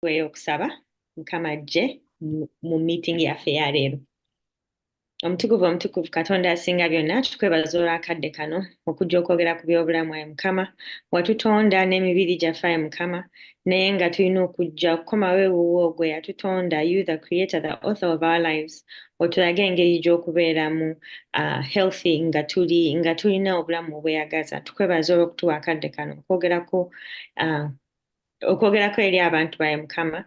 Okusaba Mukama ajje mu meeting yaffe ya leero. Omutukuvu Katonda asinga byonna, tukwebaza olw'akadde kano okujja okwogera ku by'obulamu, Ayi Mukama. Watutonda n'emibiri gyaffe, Ayi Mukama, naye nga tulina okujja okukomawo ewuwo gwe yatutonda, you the creator, the author of our lives. Otulage engeri gy'okubeeramu healthy nga tulina obulamu obweyagaza. Tukwebaza olw'okutuwa akadde kano okwogerako eri abantu baye Mukama.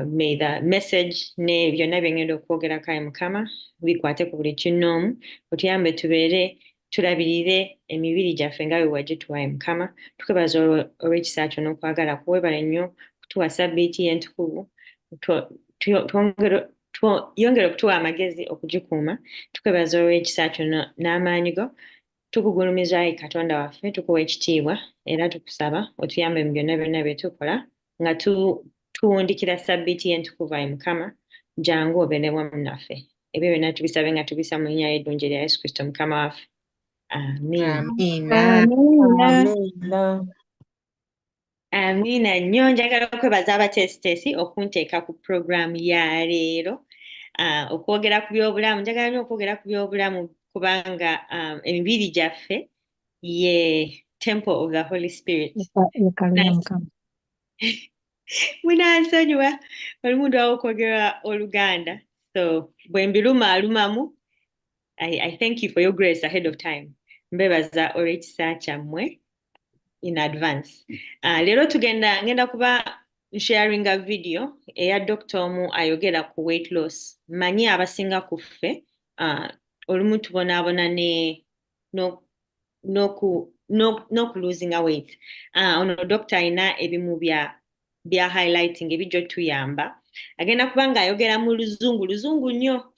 May the message ne byonna byengenda okwogerako, Ayi Mukama, bikwate ku buli kinnoomu. Otuyambe tubeere tulabirire emibiri gyaffe nga bwe wagituwa, Ayi Mukama. Tukwebaza olw'ekisa kyo n'okwagala kwo. Weebale nnyo kutuwa sabbiiti y'entukuvu, yongera okutuwa amagezi okugikuuma. Tukwebaza olw'ekisa kyo n'amaanyi go. Tukugulumiza, Ayi Katonda waffe, tukuwa ekitiibwa era tukusaba otuyambe mu byonna byonna bye tukola nga tuwundikira sabbiiti y'entukuvu, Ayi Mukama. Jangu obeere wamu naffe. Ebyo byonna tubisabe nga tubisa mu linnya ly'eddungi erya Yesu Kristo Mukama waffe. Amiina. Amiina nnyo. Njagala okwebaza abateesiteesi okunteeka ku puroguraamu ya leero. Okwogera ku by'obulamu, njagala nnyo okwogera ku by'obulamu kubanga emibiri gyaffe ye temple of the Holy Spirit. Munansonyiwa olumu ndwawo okwogera Oluganda, so bwe mbirumaalumamu, I thank you for your grace ahead of time. Mbebaza olw'ekisa kyammwe in advance. Leero ngenda kuba nsharinga video eya doctor omu ayogera ku weight loss. Manyi abasinga ku ffe olumu tubonaabona n'okuluzinga weight. Ono doctor alina ebimu bya highlighting ebijja otuyamba. Agenda kuba ng'ayogera mu luzungu nnyo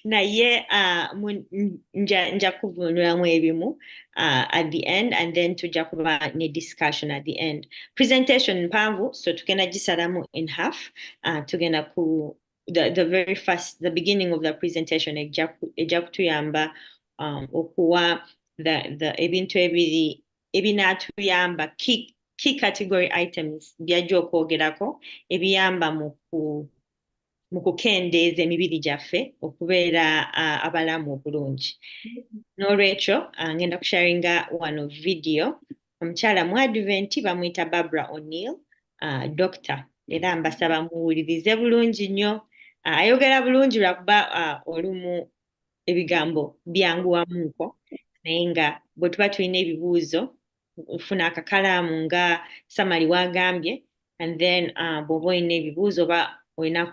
naye nja kuvunulamu ebimu at the end, and then tujja kuba ne discussion at the end. Presentation mpanvu, so tugenda gisalamu in half. Tugenda ku the beginning of the presentation ejja kutuyamba okuwa ebintu ebiri ebinaatuyamba key category items byajja okwogerako ebiyamba mu kukendeeza emibiri gyaffe okubeera abalamu obulungi. N'olwekyo ngenda kusharinga wano video. Omukyala mu Advent bamuyita Barbara O'Neill, doctor, era mbasaba muwulirize bulungi nnyo. Ayogera bulungi lwakuba olumu ebigambo byanguwamuuko, naye nga bwe tuba tulina ebibuuzo ofuna akakalaamu nga Samali wagambye, and then bw'oba olina ebibuuzo oba olina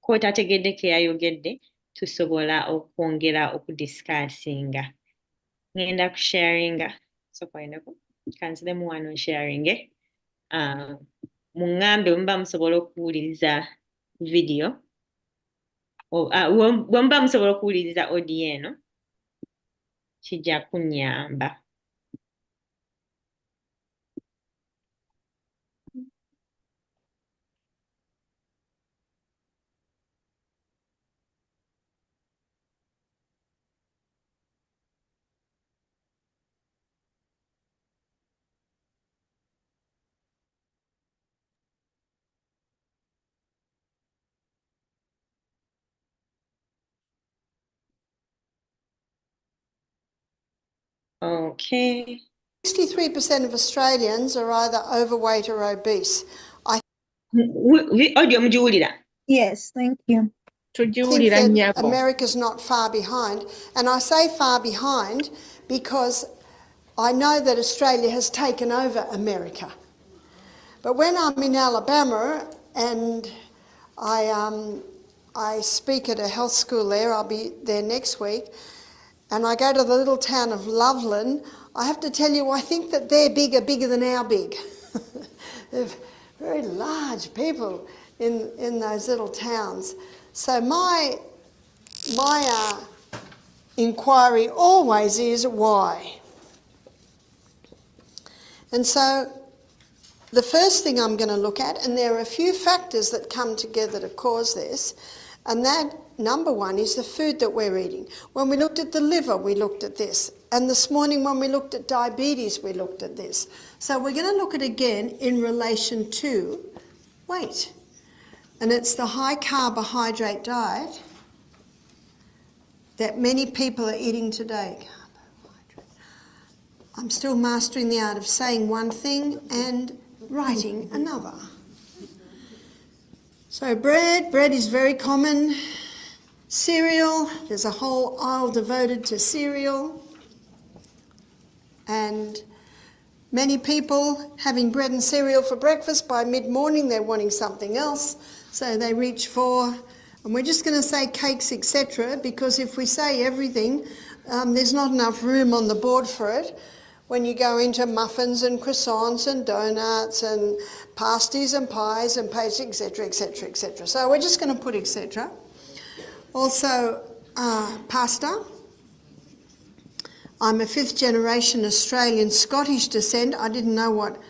kwotategedde ke yayogedde, tusobola okwongera okudiscussinga. Ngenda kusharinga sokoinako kanziremu wano nsharinge. Muŋŋambe muba musobola okuwuliriza video. Bwe muba musobola okuwuliriza audio eno kijja kunnyamba. Okay. 63% of Australians are either overweight or obese. Audio mugiwulira? Yes, thank you. I think that America's not far behind, and I say far behind because I know that Australia has taken over America. But when I'm in Alabama and I speak at a health school there, I'll be there next week, and I go to the little town of Loveland, I have to tell you, I think that they're bigger than our big. They're very large people in those little towns. So my inquiry always is why. And so the first thing I'm going to look at, and there are a few factors that come together to cause this, and that number one is the food that we're eating. When we looked at the liver, we looked at this. And this morning when we looked at diabetes, we looked at this. So we're going to look at it again in relation to weight. And it's the high carbohydrate diet that many people are eating today. I'm still mastering the art of saying one thing and writing another. So bread is very common. Cereal, there's a whole aisle devoted to cereal. And many people having bread and cereal for breakfast, by mid-morning they're wanting something else, so they reach for, and we're just going to say cakes, etc., because if we say everything, there's not enough room on the board for it. When you go into muffins and croissants and donuts and pasties and pies and pastries, etc., etc., etc. So we're just going to put etc. Also, pasta. I'm a fifth generation Australian Scottish descent. I didn't know what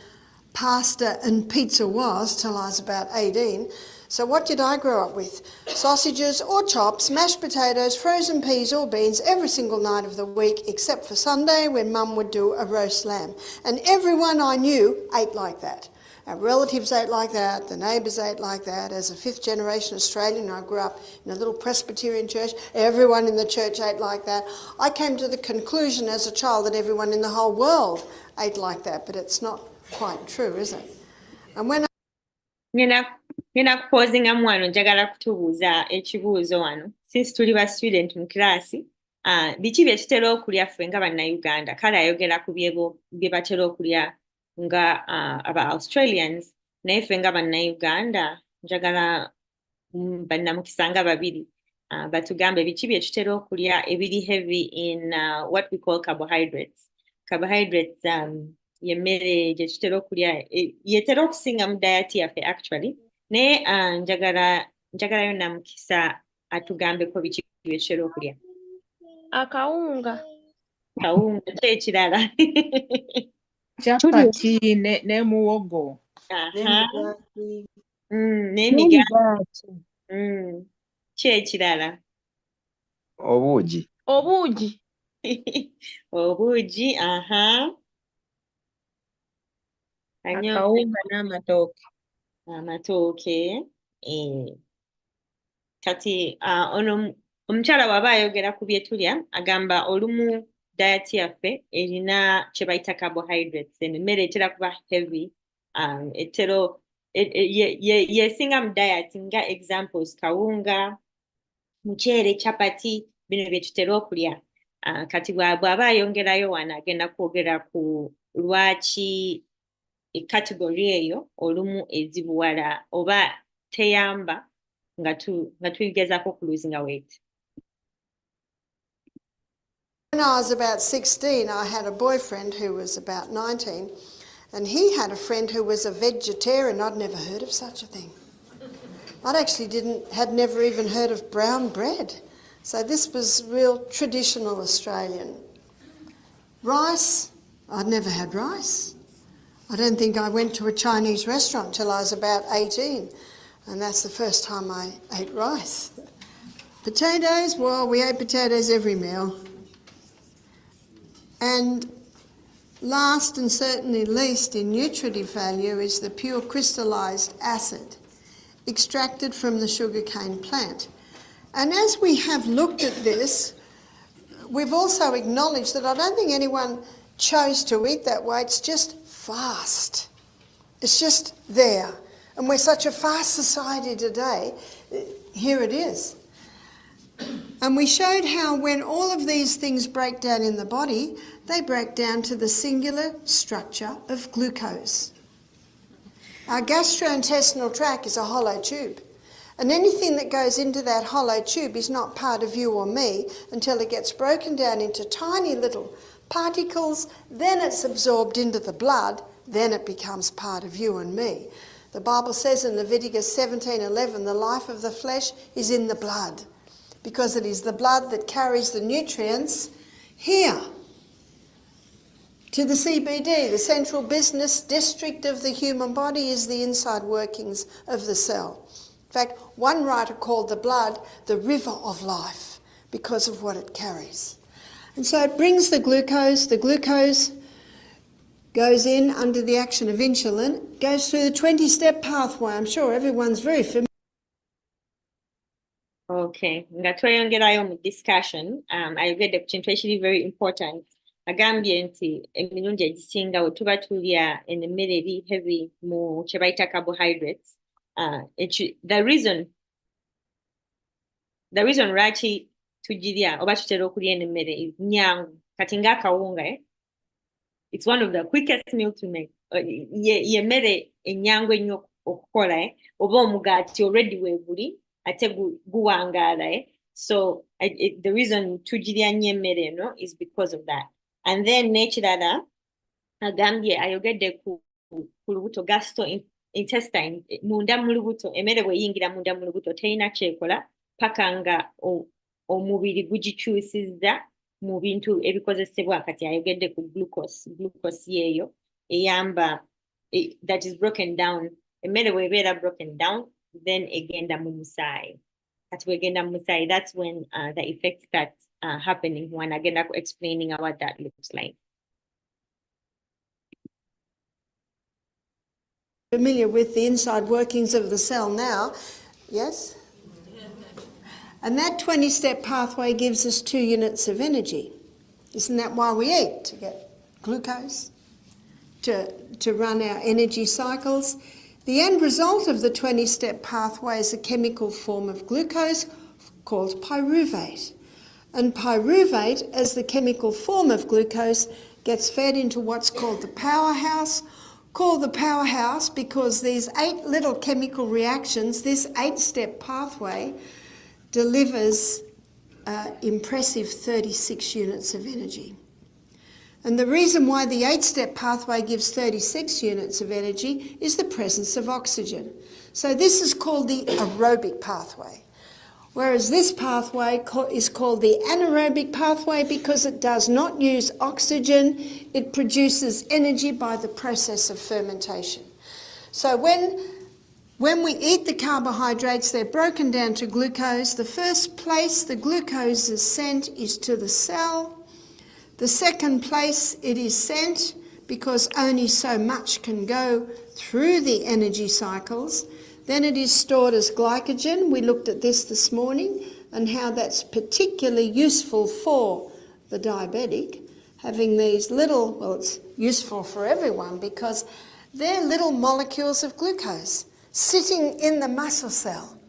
pasta and pizza was till I was about 18. So what did I grow up with? Sausages or chops, mashed potatoes, frozen peas or beans every single night of the week, except for Sunday when Mum would do a roast lamb. And everyone I knew ate like that. Our relatives ate like that, the neighbours ate like that. As a fifth generation Australian, I grew up in a little Presbyterian church. Everyone in the church ate like that. I came to the conclusion as a child that everyone in the whole world ate like that, but it's not quite true, is it? And when ngenda kupozingamu wano njagala kutubuuza ekibuuzo wano since tuli ba student mu kirasi biki bye tutera okulya ffe nga bannayuganda kale ayogera ku bye batera okulya nga aba Australians naye ffe nga bannayuganda njagala bannamukisa nga babiri batugambe biki bye tutera okulya ebiri heavy in what we call carbohydrates. Carbohydrates yemmere gye tutera okulya yetera okusinga mu diet yaffe actually naye njagalayo namukisa atugambeko biki bye tutera okulya. Akawunga. Kawunga kyekirala. Chapati ne muwogo. N'emigaati. Kyekirala. Obuugi. Obuugi, Akawunga n'amatooke. Amatooke. Kati ono omukyala bw'aba ayogera ku bye tulya agamba olumu diet yaffe erina kye bayita carbohydrates emmere etera kuba heavy yesinga mu diet nga examples kawunga muceere chapati bino bye tutera okulya kati bw'aba ayongerayo wano agenda kwogera ku lwaki category eyo olumu ezibuwala oba teyamba nga tugezaako ku losing weight. When I was about 16, I had a boyfriend who was about 19, and he had a friend who was a vegetarian. I'd never heard of such a thing. I actually had never even heard of brown bread. So this was real traditional Australian. Rice, I'd never had rice. I don't think I went to a Chinese restaurant till I was about 18, and that's the first time I ate rice. Potatoes, well, we ate potatoes every meal. And last and certainly least in nutritive value is the pure crystallised acid extracted from the sugarcane plant. And as we have looked at this, we've also acknowledged that I don't think anyone chose to eat that way. It's just fast. It's just there. And we're such a fast society today. Here it is. And we showed how when all of these things break down in the body, they break down to the singular structure of glucose. Our gastrointestinal tract is a hollow tube, and anything that goes into that hollow tube is not part of you or me until it gets broken down into tiny little particles, then it's absorbed into the blood, then it becomes part of you and me. The Bible says in Leviticus 17:11, the life of the flesh is in the blood, because it is the blood that carries the nutrients here to the CBD, the central business district of the human body, is the inside workings of the cell. In fact, one writer called the blood the river of life because of what it carries. And so it brings the glucose goes in under the action of insulin, goes through the 20-step pathway. I'm sure everyone's very familiar. Okay, nga tweyongerayo mu discussion, ayogedde ku kintu ekiri very important. Agambye nti emirundi egisinga bwe tuba tulya emmere eri heavy mu kye bayita carbohydrates. The reason lwaki tugirya oba tutera okulya emmere is nnyangu. Kati ng'akawunga, it's one of the quickest meal to make. Ye mmere ennyangu ennyo okukola, oba omugaati already weeguli ate guwangaala. So the reason tugirya nnyo emmere eno is because of that. And then n'ekirala agambye ayogedde ku lubuto gastrointestine, munda mu lubuto, emmere bw'eyingira munda mu lubuto terina kyekola paka nga omubiri gugikyusizza mu bintu ebikozesebwa. Kati ayogedde ku glucose yeeyo eyamba that is broken down. Emmere bw'ebeera broken down, then egenda mu musaayi. Kati bw'egenda mu musaayi, that's when the effects start happening. When agenda explaining what that looks like. Familiar with the inside workings of the cell now, yes? And that 20-step pathway gives us 2 units of energy. Isn't that why we eat? To get glucose, to run our energy cycles. The end result of the 20-step pathway is a chemical form of glucose called pyruvate. And pyruvate, as the chemical form of glucose, gets fed into what's called the powerhouse, called the powerhouse because these 8 little chemical reactions, this 8-step pathway, delivers impressive 36 units of energy. And the reason why the 8-step pathway gives 36 units of energy is the presence of oxygen. So this is called the aerobic pathway, whereas this pathway is called the anaerobic pathway because it does not use oxygen. It produces energy by the process of fermentation. So when we eat the carbohydrates, they're broken down to glucose. The first place the glucose is sent is to the cell. The second place it is sent, because only so much can go through the energy cycles, then it is stored as glycogen. We looked at this morning and how that's particularly useful for the diabetic, having these little, well, it's useful for everyone because they're little molecules of glucose sitting in the muscle cell.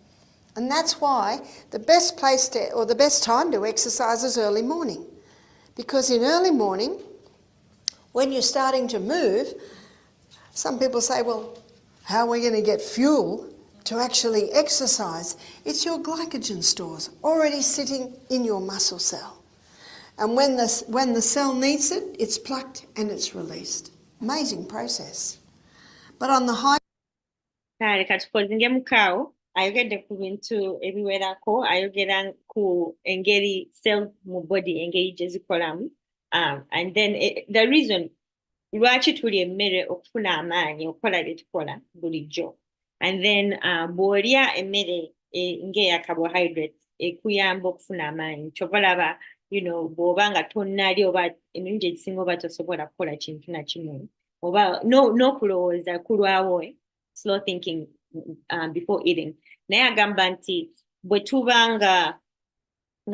And that's why the best place to, or the best time to exercise is early morning. Because in early morning, when you're starting to move, some people say, well, how are we going to get fuel to actually exercise? It's your glycogen stores already sitting in your muscle cell. And when the cell needs it, it's plucked and it's released. Amazing process. But on the high... Kale katukozinge mukaawo ayogedde ku bintu ebiwerako, ayogera ku engeri cells mu body engeri gye zikolamu, and then the reason lwaki tulya emmere okufuna amaanyi okukola bye tukola bulijjo, and then bw'olya emmere ng'eya carbohydrates ekuyamba okufuna amaanyi. Kyova olaba bw'oba nga tonnalya oba emirundi egisinga oba tosobola kukola kintu na kimu oba n'okulowooza kulwawo, slow thinking before eating. Naye agamba nti bwe tuba nga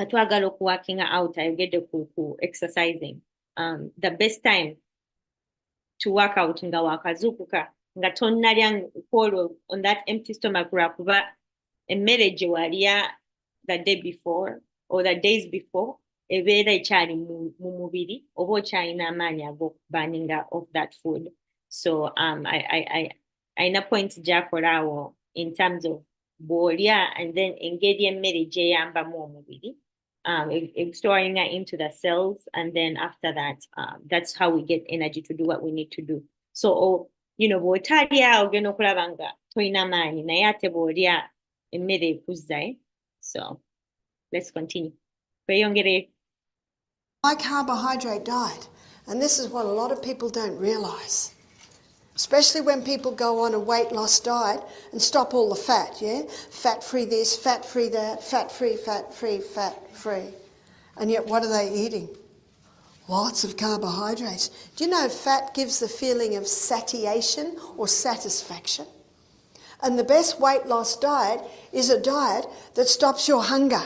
twagala okuworkinga out, ayogedde ku exercising, the best time to work out nga wakazuukuka nga tonnalya on that empty stomach lwakuba emmere gye walya the day before or the days before ebeera ekyali mu mubiri oba okyalina amaanyi ag'okuburninga of that food. So ayina point gy'akolaawo in terms of bw'olya and then engeri emmere gy'eyambamu omubiri, storing it into the cells, and then after that, that's how we get energy to do what we need to do. So, bw'otalya ogenda okulaba nga toyina maanyi naye ate bw'olya emmere ekuzza. So, let's continue. Tweyongere. High carbohydrate diet, and this is what a lot of people don't realise. Especially when people go on a weight loss diet and stop all the fat, yeah? Fat-free this, fat-free that, fat-free, fat-free, fat-free. And yet what are they eating? Lots of carbohydrates. Do you know fat gives the feeling of satiation or satisfaction? And the best weight loss diet is a diet that stops your hunger.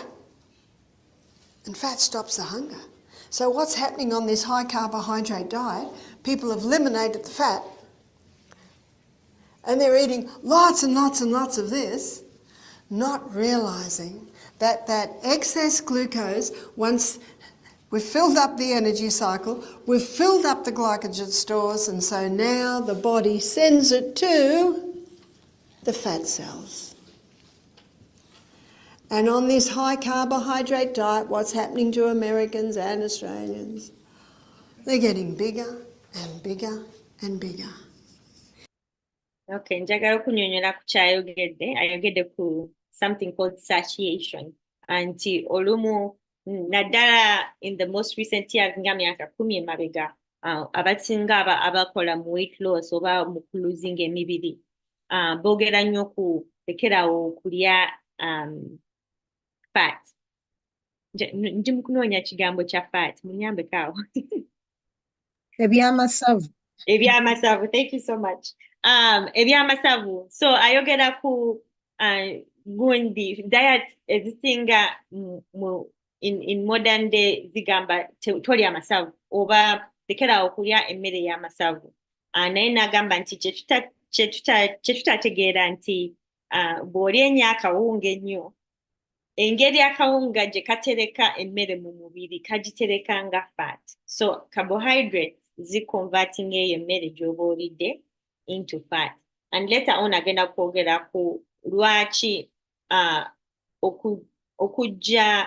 And fat stops the hunger. So what's happening on this high carbohydrate diet? People have eliminated the fat and they're eating lots and lots and lots of this, not realising that that excess glucose, once we've filled up the energy cycle, we've filled up the glycogen stores, and so now the body sends it to the fat cells. And on this high carbohydrate diet, what's happening to Americans and Australians? They're getting bigger and bigger and bigger. Okay, njagala okunyonyola ku kyayogedde, ayogedde ku something called satiation. Anti olumu naddala in the most recent years nga myaka 10 emabega, abasinga abakola mu weight loss oba mu kuluzinga emibiri, boogera nnyo ku lekerawo okulya fat. Ndi mu kunoonya kigambo kya fat, munyambeko awo. Ebyamasavu. Ebyamasavu, thank you so much. Ebyamasavu. So ayogera ku gundi diet ezisinga in modern day zigamba tolya amasavu oba lekera okulya emmere y'amasavu. Naye n'agamba nti kyetutategeera nti bw'olya ennyo akawunga ennyo, engeri akawunga gye katereka emmere mu mubiri kagitereka nga fat. So carbohydrates converting eyo emmere gy'oba olidde into fat. And later on agenda kwogera ku lwaki okujja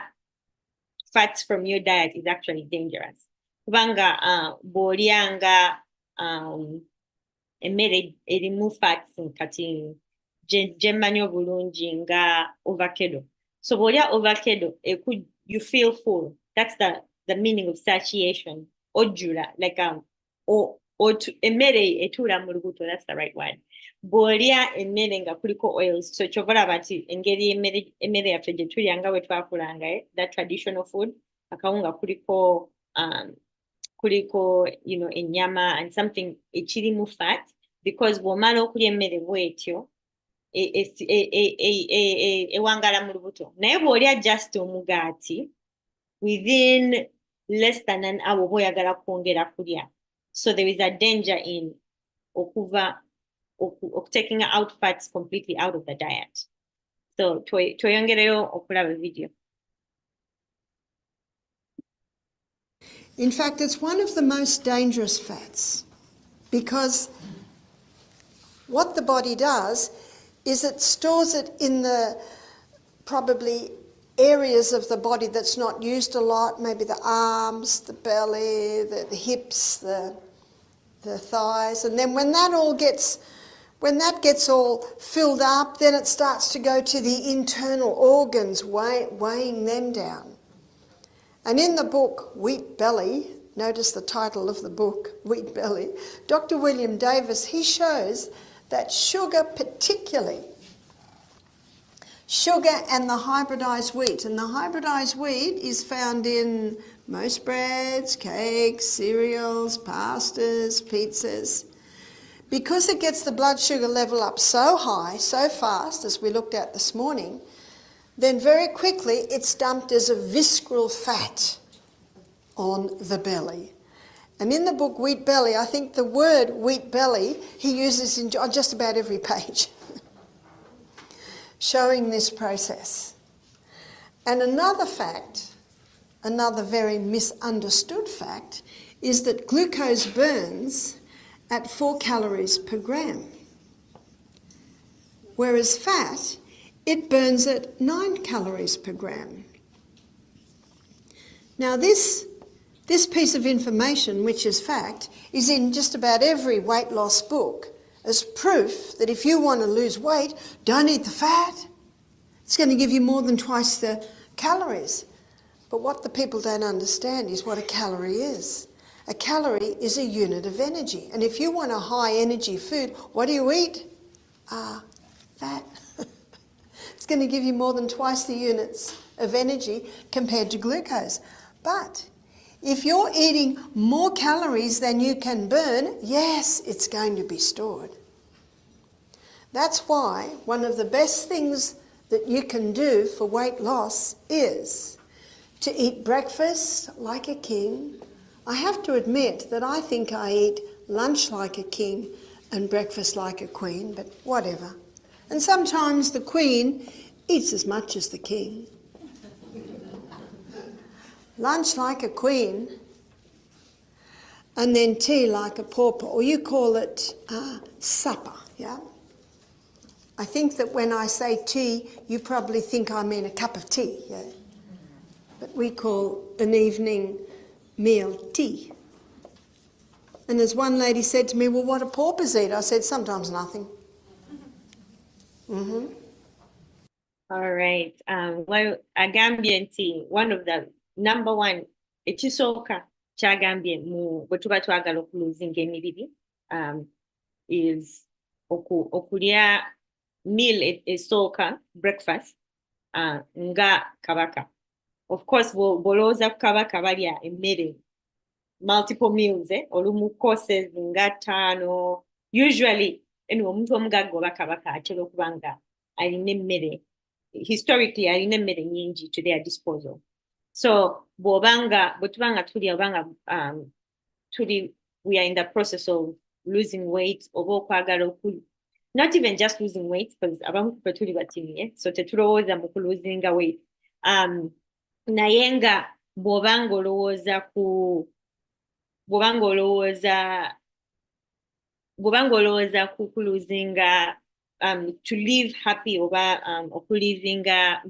fats from your diet is actually dangerous. Kubanga bw'olyanga emmere erimu fats kati gye mmanyi obulungi nga avocado. So bw'olya avocado, you feel full. That's the meaning of satiation. Ojula, like emmere etuula mu lubuto, that's the right word. Bw'olya emmere nga kuliko oils, so kyova olaba nti engeri emmere yaffe gye tulya nga bwe twakulanga, that traditional food, akawunga kuliko ennyama and something ekirimu fat, because bw'omala okulya emmere bw'etyo ewangala mu lubuto. Naye bw'olya just omugaati, within less than an hour boyagala kwongera kulya. So there is a danger in taking out fats completely out of the diet. So tweyongereyo okulaba video. In fact, it's one of the most dangerous fats because what the body does is it stores it in the probably areas of the body that's not used a lot, maybe the arms, the belly, the hips, the thighs, and then when that gets all filled up, then it starts to go to the internal organs, weighing them down. And in the book Wheat Belly, notice the title of the book, Wheat Belly, Dr. William Davis, he shows that sugar particularly, sugar and the hybridised wheat. And the hybridised wheat is found in most breads, cakes, cereals, pastas, pizzas. Because it gets the blood sugar level up so high, so fast, as we looked at this morning, then very quickly it's dumped as a visceral fat on the belly. And in the book Wheat Belly, I think the word wheat belly he uses on just about every page, showing this process. And another fact, another very misunderstood fact, is that glucose burns at 4 calories per gram, whereas fat, it burns at 9 calories per gram. Now this piece of information, which is fact, is in just about every weight loss book as proof that if you want to lose weight, don't eat the fat. It's going to give you more than twice the calories. But what the people don't understand is what a calorie is. A calorie is a unit of energy. And if you want a high energy food, what do you eat? Fat. It's going to give you more than twice the units of energy compared to glucose. But If you're eating more calories than you can burn, yes, it's going to be stored. That's why one of the best things that you can do for weight loss is to eat breakfast like a king. I have to admit that I think I eat lunch like a king and breakfast like a queen, but whatever. And sometimes the queen eats as much as the king. Lunch like a queen, and then tea like a pauper, or you call it supper, yeah? I think that when I say tea, you probably think I mean a cup of tea, yeah? But we call an evening meal tea. And as one lady said to me, well, what do paupers eat? I said, sometimes nothing. All right. Well, Agambian tea, one of the number one, ekisooka kyagambye mu bwe tuba twagala okuluzinga emibiri is okulya meal esooka breakfast nga kabaka. Of course, bw'olowooza ku kabaka balya emmere multiple meals, olumu courses nga ttaano. Usually, anyway, omuntu omugagga oba kabaka atera okuba nga alina emmere, historically alina emmere nnyingi to their disposal. So bwe tuba nga tulya oba nga we are in the process of losing weight oba okwagala not even just losing weight, because abamu ffe tuli batini, so tetulowooza mu kuluzinga weight. Naye nga bw'oba ng'olowooza ku kuluzinga to live happy oba okulivinga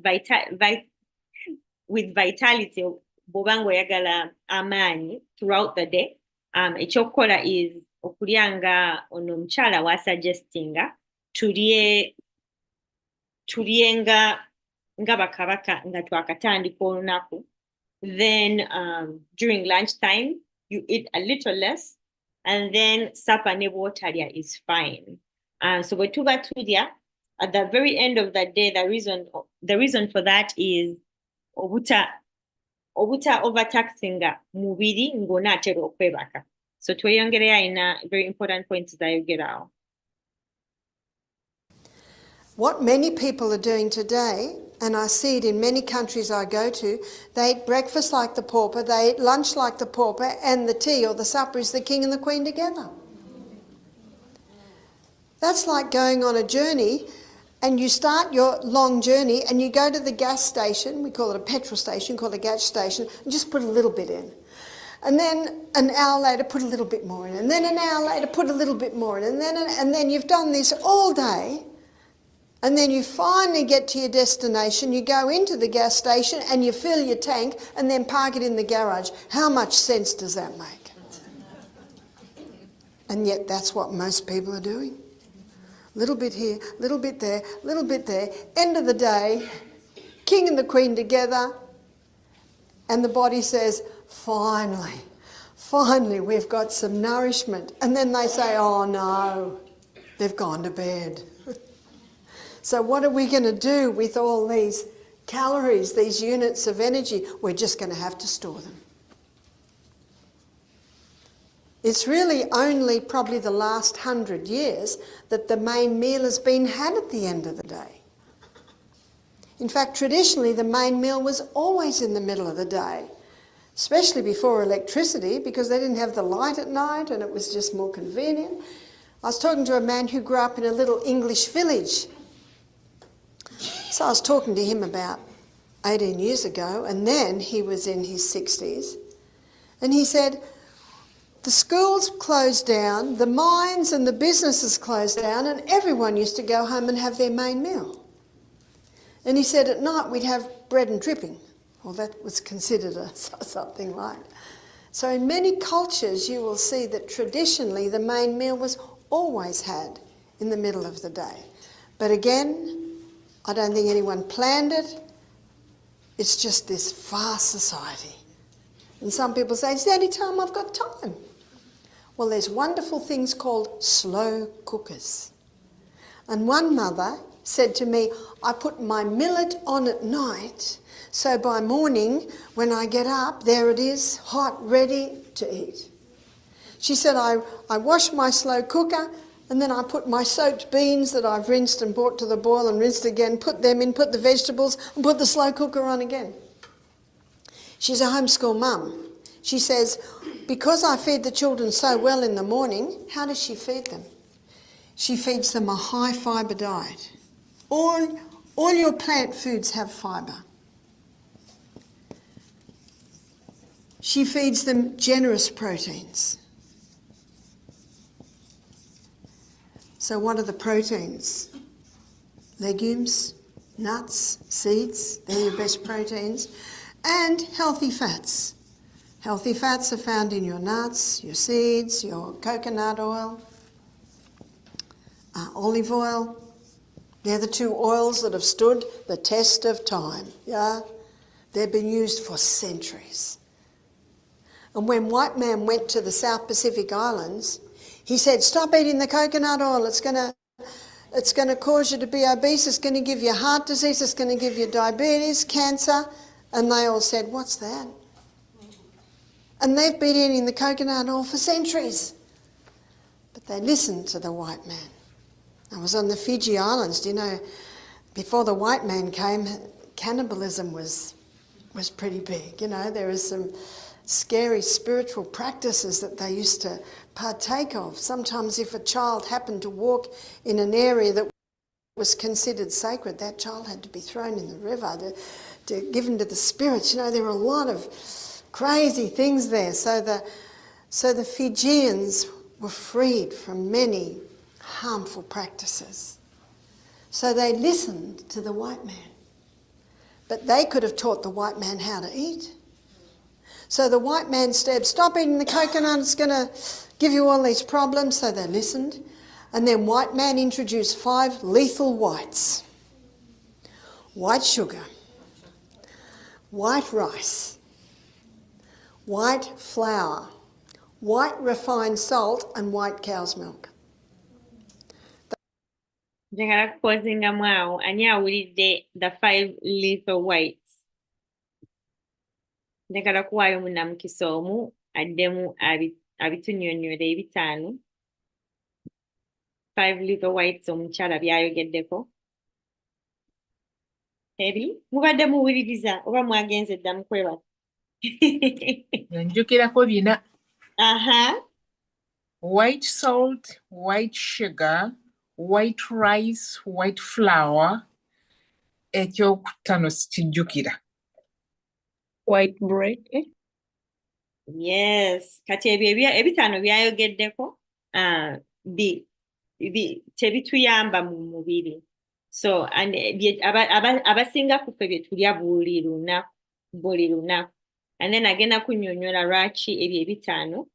with vitality, bw'oba ng'oyagala amaanyi throughout the day, ekyokukola is okulya nga ono omukyala wasuggestinga tulye nga bakabaka nga twakatandika olunaku. Then during lunchtime, you eat a little less, and then supper ne bw'otalya is fine. So bwe tuba tulya, at the very end of the day, the reason for that is obuta overtaxinga mubiri ng'onaatera okwebaka. So tweyongereyo alina very important points zayogerawo. What many people are doing today, and I see it in many countries I go to, they eat breakfast like the pauper, they eat lunch like the pauper, and the tea or the supper is the king and the queen together. That's like going on a journey, and you start your long journey and you go to the gas station, we call it a petrol station, call it a gas station, and just put a little bit in. And then an hour later put a little bit more in, and then an hour later put a little bit more in, and then you've done this all day. And then you finally get to your destination, you go into the gas station and you fill your tank and then park it in the garage. How much sense does that make? And yet that's what most people are doing. Little bit here, little bit there, little bit there. End of the day, king and the queen together, and the body says, finally we've got some nourishment. And then they say, oh no, they've gone to bed. So what are we going to do with all these calories, these units of energy? We're just going to have to store them. It's really only probably the last 100 years that the main meal has been had at the end of the day. In fact, traditionally the main meal was always in the middle of the day, especially before electricity, because they didn't have the light at night and it was just more convenient. I was talking to a man who grew up in a little English village. So I was talking to him about 18 years ago, and then he was in his 60s, and he said, the schools closed down, the mines and the businesses closed down, and everyone used to go home and have their main meal. And he said at night we'd have bread and dripping. Well, that was considered something light. So in many cultures you will see that traditionally the main meal was always had in the middle of the day. But again, I don't think anyone planned it. It's just this fast society. And some people say, it's the only time I've got time. Well, there's wonderful things called slow cookers. And one mother said to me, I put my millet on at night, so by morning when I get up, there it is, hot, ready to eat. She said, I wash my slow cooker and then I put my soaked beans that I've rinsed and brought to the boil and rinsed again, put them in, put the vegetables and put the slow cooker on again. She's a homeschool mum. She says, because I feed the children so well in the morning, how does she feed them? She feeds them a high fibre diet. All your plant foods have fibre. She feeds them generous proteins. So what are the proteins? Legumes, nuts, seeds, they're your best proteins. And healthy fats. Healthy fats are found in your nuts, your seeds, your coconut oil, olive oil. They're the two oils that have stood the test of time. Yeah, they've been used for centuries. And when white man went to the South Pacific Islands, he said, stop eating the coconut oil. It's going to cause you to be obese. It's going to give you heart disease. It's going to give you diabetes, cancer. And they all said, what's that? And they've been eating the coconut oil for centuries. But they listened to the white man. I was on the Fiji Islands. You know, before the white man came, cannibalism was pretty big. You know, there was some scary spiritual practices that they used to partake of. Sometimes if a child happened to walk in an area that was considered sacred, that child had to be thrown in the river given to the spirits. You know, there were a lot of crazy things there. So the Fijians were freed from many harmful practices. So they listened to the white man. But they could have taught the white man how to eat. So the white man said, stop eating the coconut, it's going to give you all these problems. So they listened. And then white man introduced 5 lethal whites. White sugar, white rice, white flour, white refined salt and white cow's milk. Njagala kupozingamu awo ani awulidde the 5 lethal whites. Njagala kuwaayo munnamukisa omu addemu abitunnyonnyole ebitaano. 5 lethal whites omukyala byayogeddeko. Eri mubadde muwuliriza oba mwagenze dda kwebala? Njukirako bina. Aha. White salt, white sugar, white rice, white flour. Ekyokutaano sikijjukira. White bread. Yes. Kati ebyo ebitaano byayogeddeko tebituyamba mu mubiri. So and abasinga ku ffe bye tulya buli lunaku. And then agenda kunnyonnyola lwaki ebyo ebitaano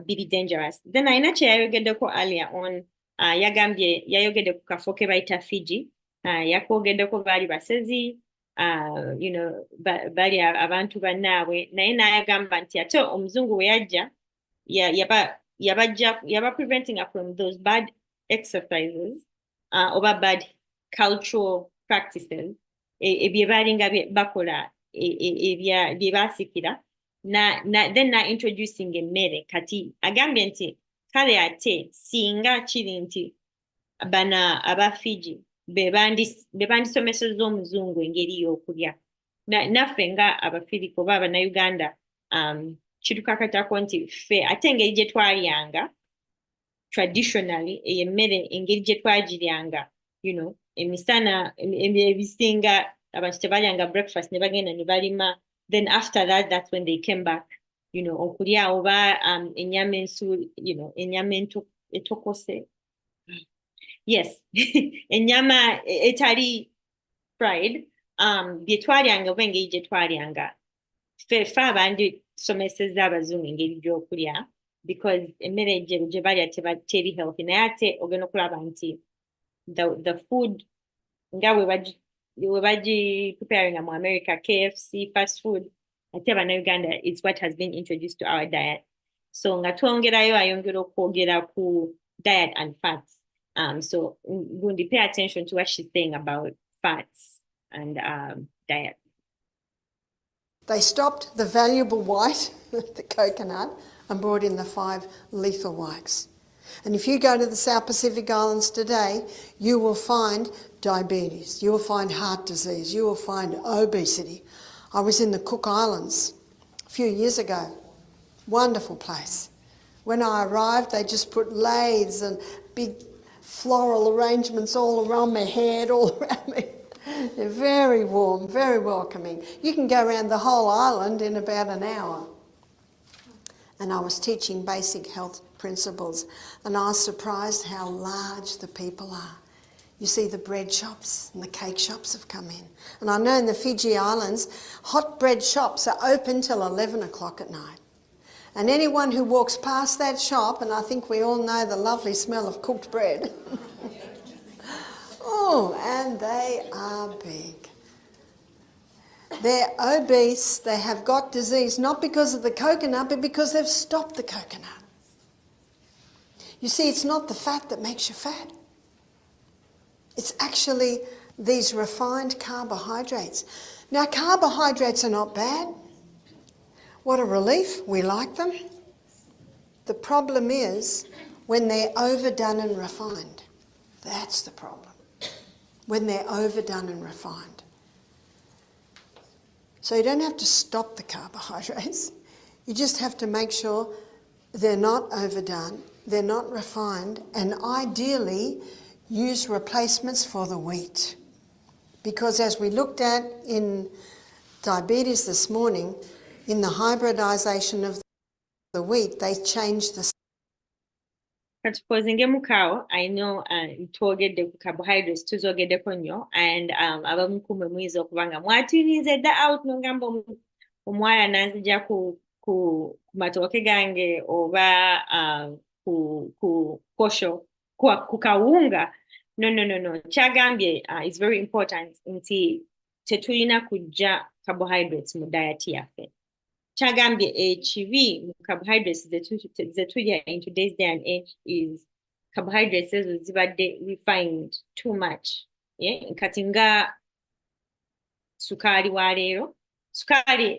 biri dangerous. Then ayina kye yayogeddeko earlier on. Yayogedde ku kafo ke bayita Fiji. Yakwogeddeko baali basezi. You know, bali abantu bannaabwe naye n'ayagamba nti ate omuzungu we yajja yaba preventing her from those bad exercises oba bad cultural practices bye baalinga bakola bye baasikira then na introducing emmere kati agambye nti kale ate singa kiri nti bana aba Fiji be bandisomesezza omuzungu engeri y'okulya naffe nga abafirika oba abannayuganda kitukakatako nti ffe ate engeri gye twalyanga traditionally emmere engeri gye twagiryanga you know emisana ebisinga abantu tebalyanga breakfast ne bagenda ne balima then after that that's when they came back you know okulya oba ennyama ensu you know ennyama etokose. Yes, ennyama etali fried, bye twalyanga oba engeri gye twalyanga ffe abandi tusomesezza abazungu engeri gy'okulya because emmere gye balya teri healthy naye ate ogenda okulaba nti the food nga we bagi preparing mu America, KFC, fast food ate bannayuganda is what has been introduced to our diet. So nga twongerayo ayongera okwogera ku diet and fats. So Gundi, pay attention to what she's saying about fats and diet. They stopped the valuable white, the coconut, and brought in the 5 lethal whites. And if you go to the South Pacific Islands today, you will find diabetes, you will find heart disease, you will find obesity. I was in the Cook Islands a few years ago. Wonderful place. When I arrived, they just put lathes and big floral arrangements all around my head, all around me. They're very warm, very welcoming. You can go around the whole island in about an hour. And I was teaching basic health principles, and I was surprised how large the people are. You see the bread shops and the cake shops have come in. And I know in the Fiji Islands, hot bread shops are open till 11 o'clock at night. And anyone who walks past that shop, and I think we all know the lovely smell of cooked bread. Oh, and they are big. They're obese, they have got disease, not because of the coconut, but because they've stopped the coconut. You see, it's not the fat that makes you fat. It's actually these refined carbohydrates. Now, carbohydrates are not bad. What a relief, we like them. The problem is when they're overdone and refined. That's the problem. When they're overdone and refined. So you don't have to stop the carbohydrates. You just have to make sure they're not overdone, they're not refined, and ideally use replacements for the wheat. Because as we looked at in diabetes this morning, in the hybridisation of the wheat, they changed the Katupozinge mukao, I know twogedde ku carbohydrates tuzogeddeko nnyo, and abamu kumwe muyinza okubanga mwatirize dda out nogamba omuwala nanzija ku matooke gange oba ku kosho ku kawunga. No. Kyagambye is very important nti tetulina kujja carbohydrates mu diet yaffe. Kyagambye ekibi mu carbohydrates zetulya in today's day and age is carbohydrates ezo zibadde refined too much. Kati nga sukaali wa leero. Sukaali,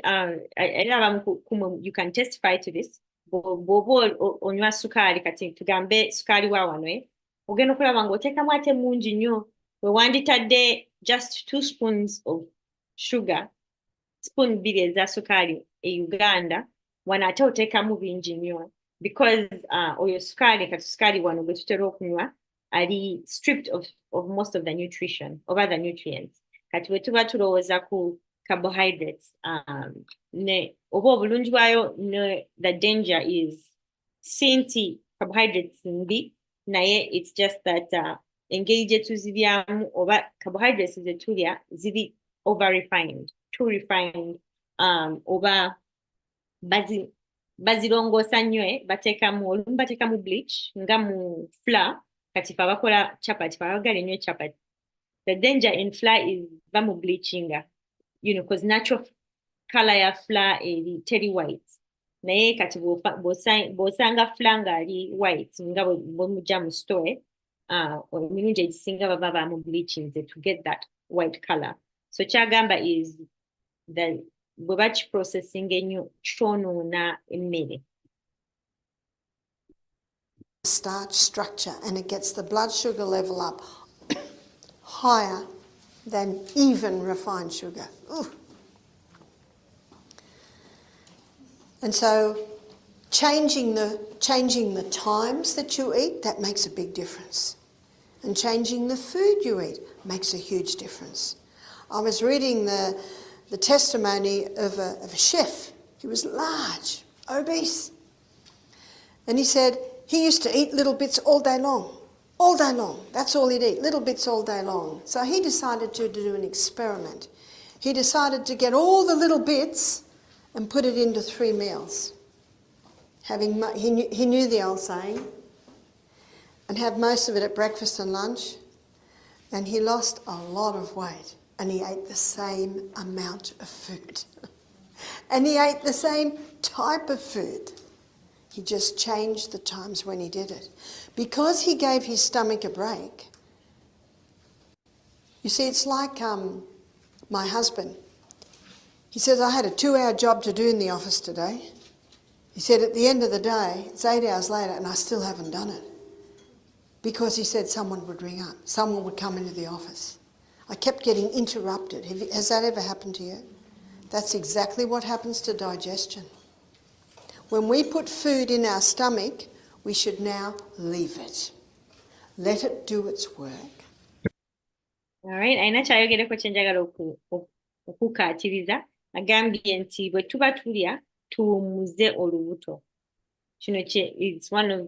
you can testify to this. Bw'oba onywa sukaali, kati tugambe sukaali wa wano, ogenda okulaba ng'oteekamu ate mungi nnyo. We wanditadde just 2 spoons of sugar, spoon 2 eza sukaali e Uganda, wano ate oteekamu bingi nnyo. Because oyo sukaali, kati sukaali wano gwe tutera okunywa, ali stripped of most of the nutrition, of other nutrients. Kati bwe tuba tulowooza ku carbohydrates, oba obulungi bwayo, the danger is si carbohydrates mbi, naye it's just that engeri gye tuziryamu oba carbohydrates ze tulya ziri over refined, too refined, oba bazirongoosa nnyo, olumu bateekamu bleach nga mu flour. Kati fe abakola chapati, fe abagala ennyo chapati, the danger in flour is bamu bleachinga, because natural color ya flour teri white. Naye kati bw'osanga flour ng'ali white nga bwe mujja mu store, emirundi egisinga baba bamu bleaching to get that white color. So kyagamba is the bwe bakiprocessing ennyo kyonoona emmere. starch structure, and it gets the blood sugar level up higher than even refined sugar. Ooh. And so changing the times that you eat, that makes a big difference. And changing the food you eat makes a huge difference. I was reading the testimony of a chef. He was large, obese. And he said he used to eat little bits all day long. All day long. That's all he'd eat, little bits all day long. So he decided to do an experiment. He decided to get all the little bits and put it into 3 meals. He knew the old saying, and have most of it at breakfast and lunch. And he lost a lot of weight, and he ate the same amount of food. And he ate the same type of food. He just changed the times when he did it. Because he gave his stomach a break. You see, it's like my husband. He says, I had a 2-hour job to do in the office today. He said, at the end of the day, it's 8 hours later and I still haven't done it. Because he said someone would ring up, someone would come into the office. I kept getting interrupted. Has that ever happened to you? That's exactly what happens to digestion. When we put food in our stomach, we should now leave it. Let it do its work. All right, ayina kyayogereko kye njagala okukaatiriza. Agambye nti bwe tuba tulya tuwummuze olubuto. Kino it's one of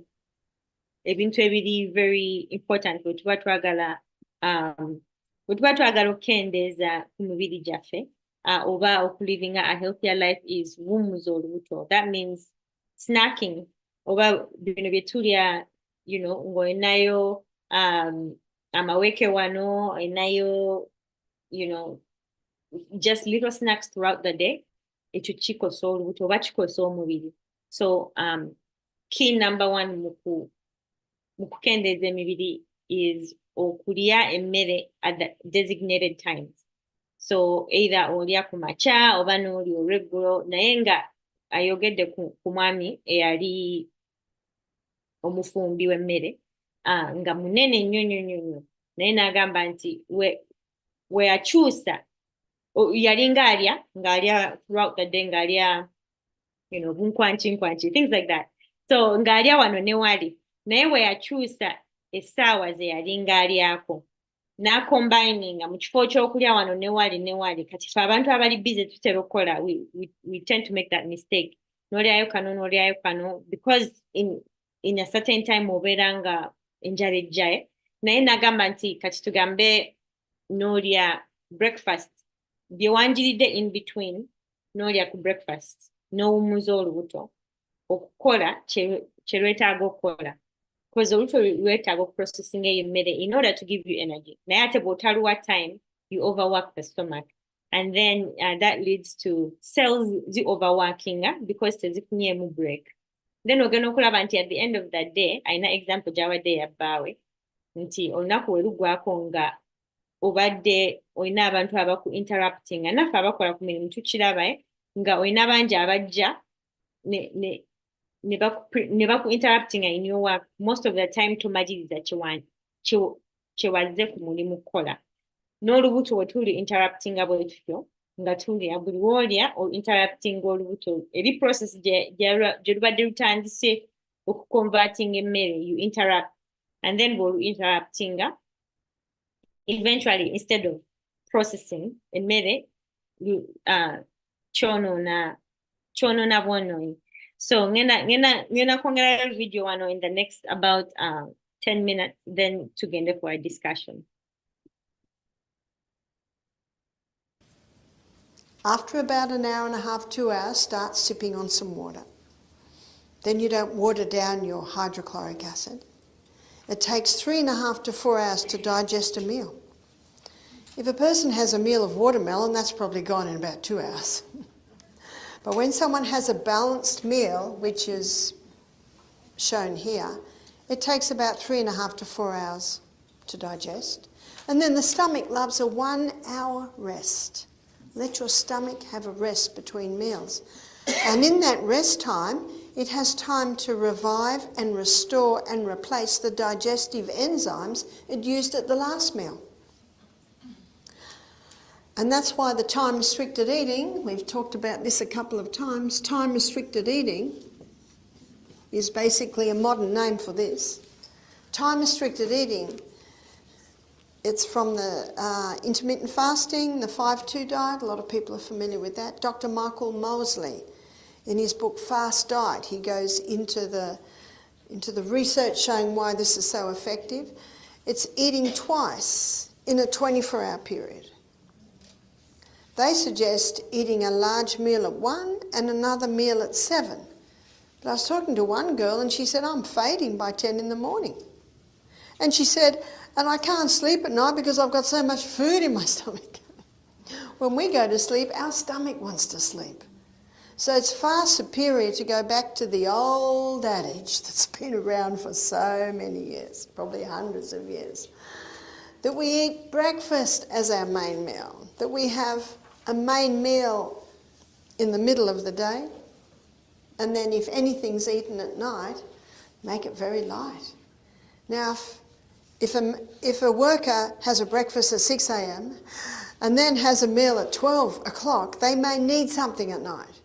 ebintu ebiri very important bwe tuba twagala okukendeeza ku mibiri gyaffe oba okulivinga a healthier life is wummuza olubuto. That means snacking oba bino bye tulya, ng'olinayo amaweke wano, olinayo, just little snacks throughout the day. Ekyo kikosa olubuto oba kikosa omubiri. So key number one mu kukendeeza emibiri is okulya emmere at the designated times. So either olya ku makya oba n'olya olweggulo, naye nga ayogedde ku mwami eyali omufumbi w'emmere nga munene nnyo naye n'agamba nti we akyusa yali ng'alya throughout the day, ng'alya bunkwanchi, things like that. So ng'alya wano ne wali, naye we akyusa essaawa ze yali ng'alyako n'acombininga mu kifo ky'okulya wano ne wali. Kati ffe abantu abali busy tutera okukola, we tend to make that mistake. N'olyayo kano because in a certain time obeera nga enjala ejjaye. Naye n'agamba nti kati tugambe n'olya breakfast, bye wanjiridde in between n'olya ku breakfast n'owummuza olubuto okukola kye lwetaaga okukola. Because olubuto lwetaaga okuprocessing eyo emmere in order to give you energy. Naye ate bw'otaluwa time, you overwork the stomach. And then that leads to cells overworking because tezifunyeemu break. Then ogenda okulaba nti at the end of the day, ayina example gy'awadde yabbaawe, nti olunaku we luggwako nga obadde olina abantu abaku interrupting, naffe abakola ku mirimu tukiraba nga olina bangi abajja ne baku interrupting in your work. Most of the time tomaliriza kye wazze ku mulimu kukola. N'olubuto we tuli interrupting bwe tutyo nga tulya, buli lw'olya o interrupting olubuto eri process gye lubadde lutandise okuconverting emmere, you interrupt. And then bw'olu interrupting, eventually instead of processing emmere, kyonoona bwonoonyi. So ngenda kwongerayo video wano in the next about 10 minutes, then tugende for a discussion. After about an hour and a half, 2 hours, start sipping on some water. Then you don't water down your hydrochloric acid. It takes 3.5 to 4 hours to digest a meal. If a person has a meal of watermelon, that's probably gone in about 2 hours. But when someone has a balanced meal, which is shown here, it takes about 3.5 to 4 hours to digest. And then the stomach loves a 1 hour rest. Let your stomach have a rest between meals. And in that rest time, it has time to revive and restore and replace the digestive enzymes it used at the last meal. And that's why the time-restricted eating, we've talked about this a couple of times, time-restricted eating is basically a modern name for this. Time-restricted eating, it's from the intermittent fasting, the 5-2 diet. A lot of people are familiar with that. Dr. Michael Mosley, in his book Fast Diet, he goes into the research showing why this is so effective. It's eating twice in a 24-hour period. They suggest eating a large meal at 1 and another meal at 7. But I was talking to one girl and she said, I'm fading by 10 in the morning. And she said, and I can't sleep at night because I've got so much food in my stomach. When we go to sleep, our stomach wants to sleep. So it's far superior to go back to the old adage that's been around for so many years, probably hundreds of years, that we eat breakfast as our main meal, that we have a main meal in the middle of the day, and then if anything's eaten at night, make it very light. Now, if a worker has a breakfast at 6 a.m. and then has a meal at 12 o'clock, they may need something at night.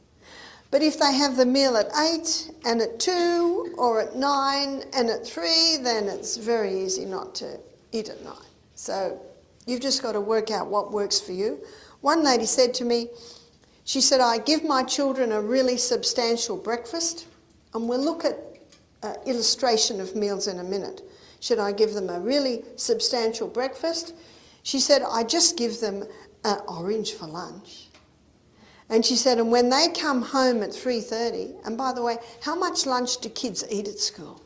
But if they have the meal at 8 and at 2 or at 9 and at 3, then it's very easy not to eat at night. So you've just got to work out what works for you. One lady said to me, she said, I give my children a really substantial breakfast, and we'll look at illustration of meals in a minute. Should I give them a really substantial breakfast? She said, I just give them an orange for lunch. And she said, and when they come home at 3:30, and by the way, how much lunch do kids eat at school?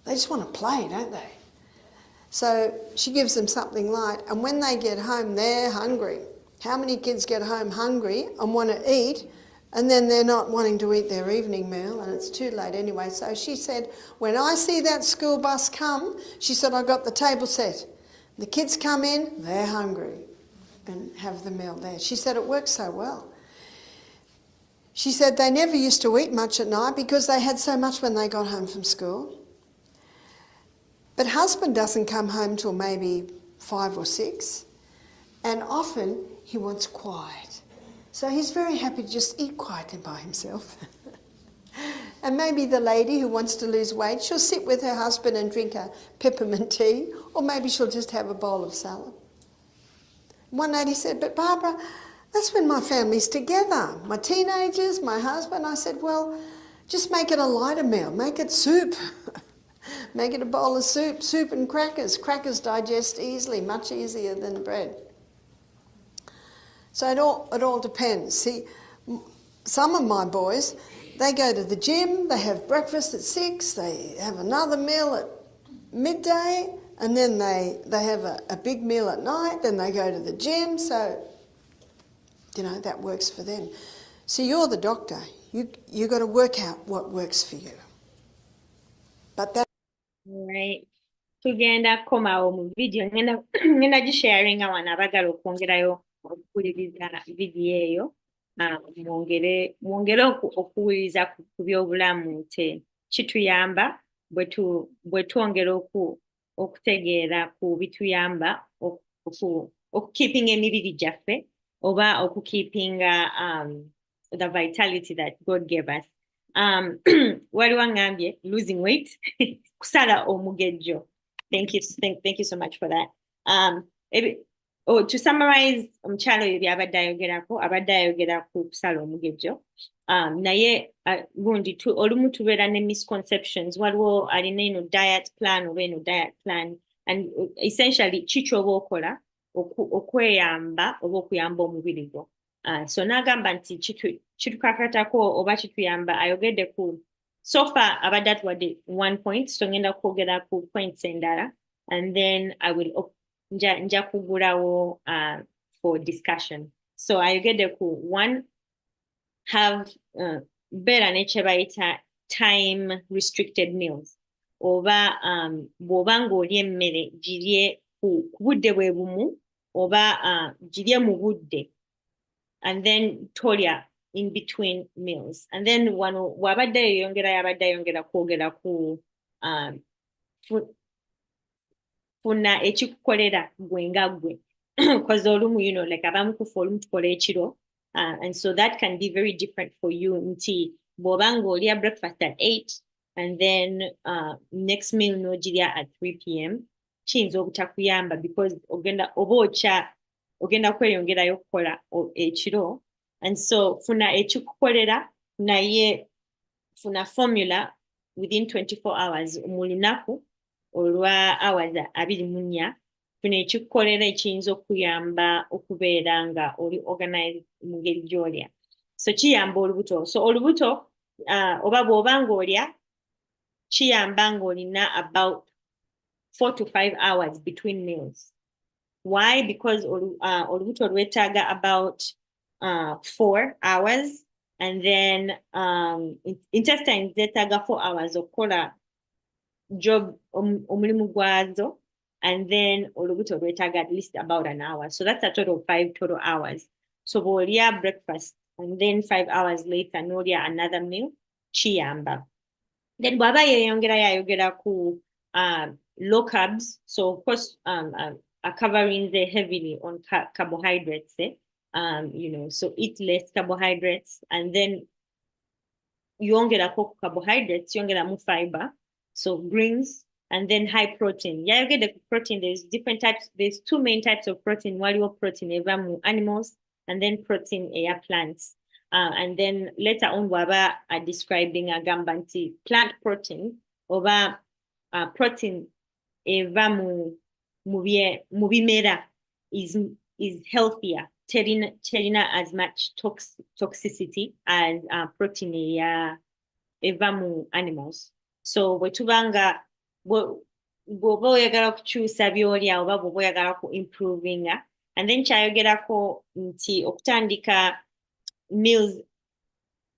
They just want to play, don't they? So she gives them something light, and when they get home, they're hungry. How many kids get home hungry and want to eat, and then they're not wanting to eat their evening meal, and it's too late anyway? So she said, when I see that school bus come, she said, I got the table set. The kids come in, they're hungry, and have the meal there. She said it works so well. She said they never used to eat much at night because they had so much when they got home from school. But husband doesn't come home till maybe 5 or 6, and often he wants quiet. So he's very happy to just eat quietly by himself. And maybe the lady who wants to lose weight, she'll sit with her husband and drink a peppermint tea, or maybe she'll just have a bowl of salad. One lady said, but Barbara, that's when my family's together, my teenagers, my husband. I said, well, just make it a lighter meal, make it soup. Make it a bowl of soup and crackers. Crackers digest easily, much easier than bread. So it all depends. See, some of my boys, they go to the gym, they have breakfast at 6, they have another meal at midday, and then they have a big meal at night, then they go to the gym. So, you know, that works for them. So you're the doctor. You got to work out what works for you. But that. Right. Tugenda kukomawo mu video ngenda gisharinga wano abagala okwongerayo okuwuliriza vidiyo eyo, mwongere okuwuliriza ku byobulamu nti kituyamba bwe twongera okutegeera ku bituyamba okukeepinga emibiri gyaffe oba okukeepinga the vitality that God gave us. Waliwo angambye losing weight kusala omugejjo. Thank you so much for that. To summarize, omukyalo oyo by'abadde ayogera ku kusala omugejjo. Naye gundi olumu tubeera ne misconceptions. Waliwo alina eno diet plan oba eno diet plan, and essentially ki ky'oba okola okweyamba oba okuyamba omubiri gwo. So n'agamba nti kitukakatako oba kituyamba, ayogedde ku so far abadde atuwadde 1 point, so ngenda kwogera ku points endala, and then I will nja kugulawo for discussion. So ayogedde ku 1, have beera nekye bayita time restricted meals, oba bw'oba ng'olya emmere girye ku budde bwe bumu oba girye mu budde, and then tolya in between meals. And then wano wabadde yayongera kwogera ku funa ekikukolera gwe nga gwe. Because olumu, you know, like abamu kufa olumu tukola ekiro, and so that can be very different for you. Nti bw'oba ng'olya breakfast at 8 and then next meal n'ogirya at 3 p.m. kiyinza obutakuyamba because ogenda kweyongerayo kukola ekiro. And so funa ekikukolera naye funa formula within 24 hours mu lunaku olwa hours 24, funa ekikukolera ekiyinza okuyamba okubeera nga oli organized mu ngeri gy'olya. So kiyamba olubuto. So olubuto oba bw'oba ng'olya kiyamba ng'olina about 4 to 5 hours between meals. Why? Because olubuto lwetaaga about 4 hours and then intestines zeetaaga 4 hours okukola job omulimu gwazo, and then olubuto lwetaaga at least about an hour. So that's a total of 5 total hours. So bw'olya breakfast and then 5 hours later n'olya another meal, kiyamba. Then bw'aba yeeyongerayo ayogera ku low carbs. So of course are covering heavily on carbohydrates. So eat less carbohydrates, and then yongerako carbohydrates, yongeramu fiber, so greens, and then high protein. Yeah, you get the protein. There's different types. There's 2 main types of protein. Waliwo protein eva mu animals, and then protein eya plants. And then later on, waba are describing agamba nti plant protein oba protein eva mu bimera is healthier. Terina as much toxicity as protein eva mu animals. So bwetubanga bw'oba oyagala okukyusa by'olya oba bw'oba oyagala ku improvinga, and then kyayogerako nti okutandika meals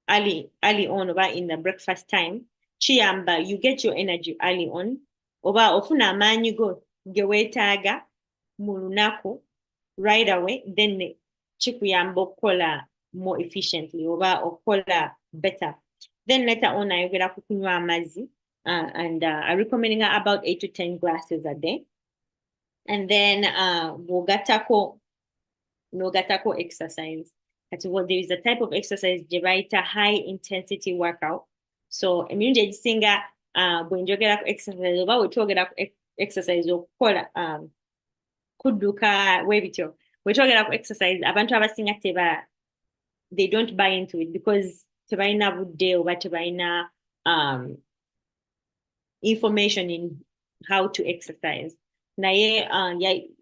early on oba in the breakfast time kiyamba, you get your energy early on, oba ofuna amaanyi go ge weetaaga mu lunaku right away, then kikuyamba okukola more efficiently oba okukola better. Then later on ayogera ku kunywa amazzi, and I recommending about 8 to 10 glasses a day. And then nogatako exercise. There is a type of exercise derived a high intensity workout. So emirundi egisinga bwenjogera ku exercise oba wetwogera ku exercise okukola kudduka webityo, wetwogera ku exercise abantu abasinga they don't buy into it because tebalina budde oba tebalina information in how to exercise. Naye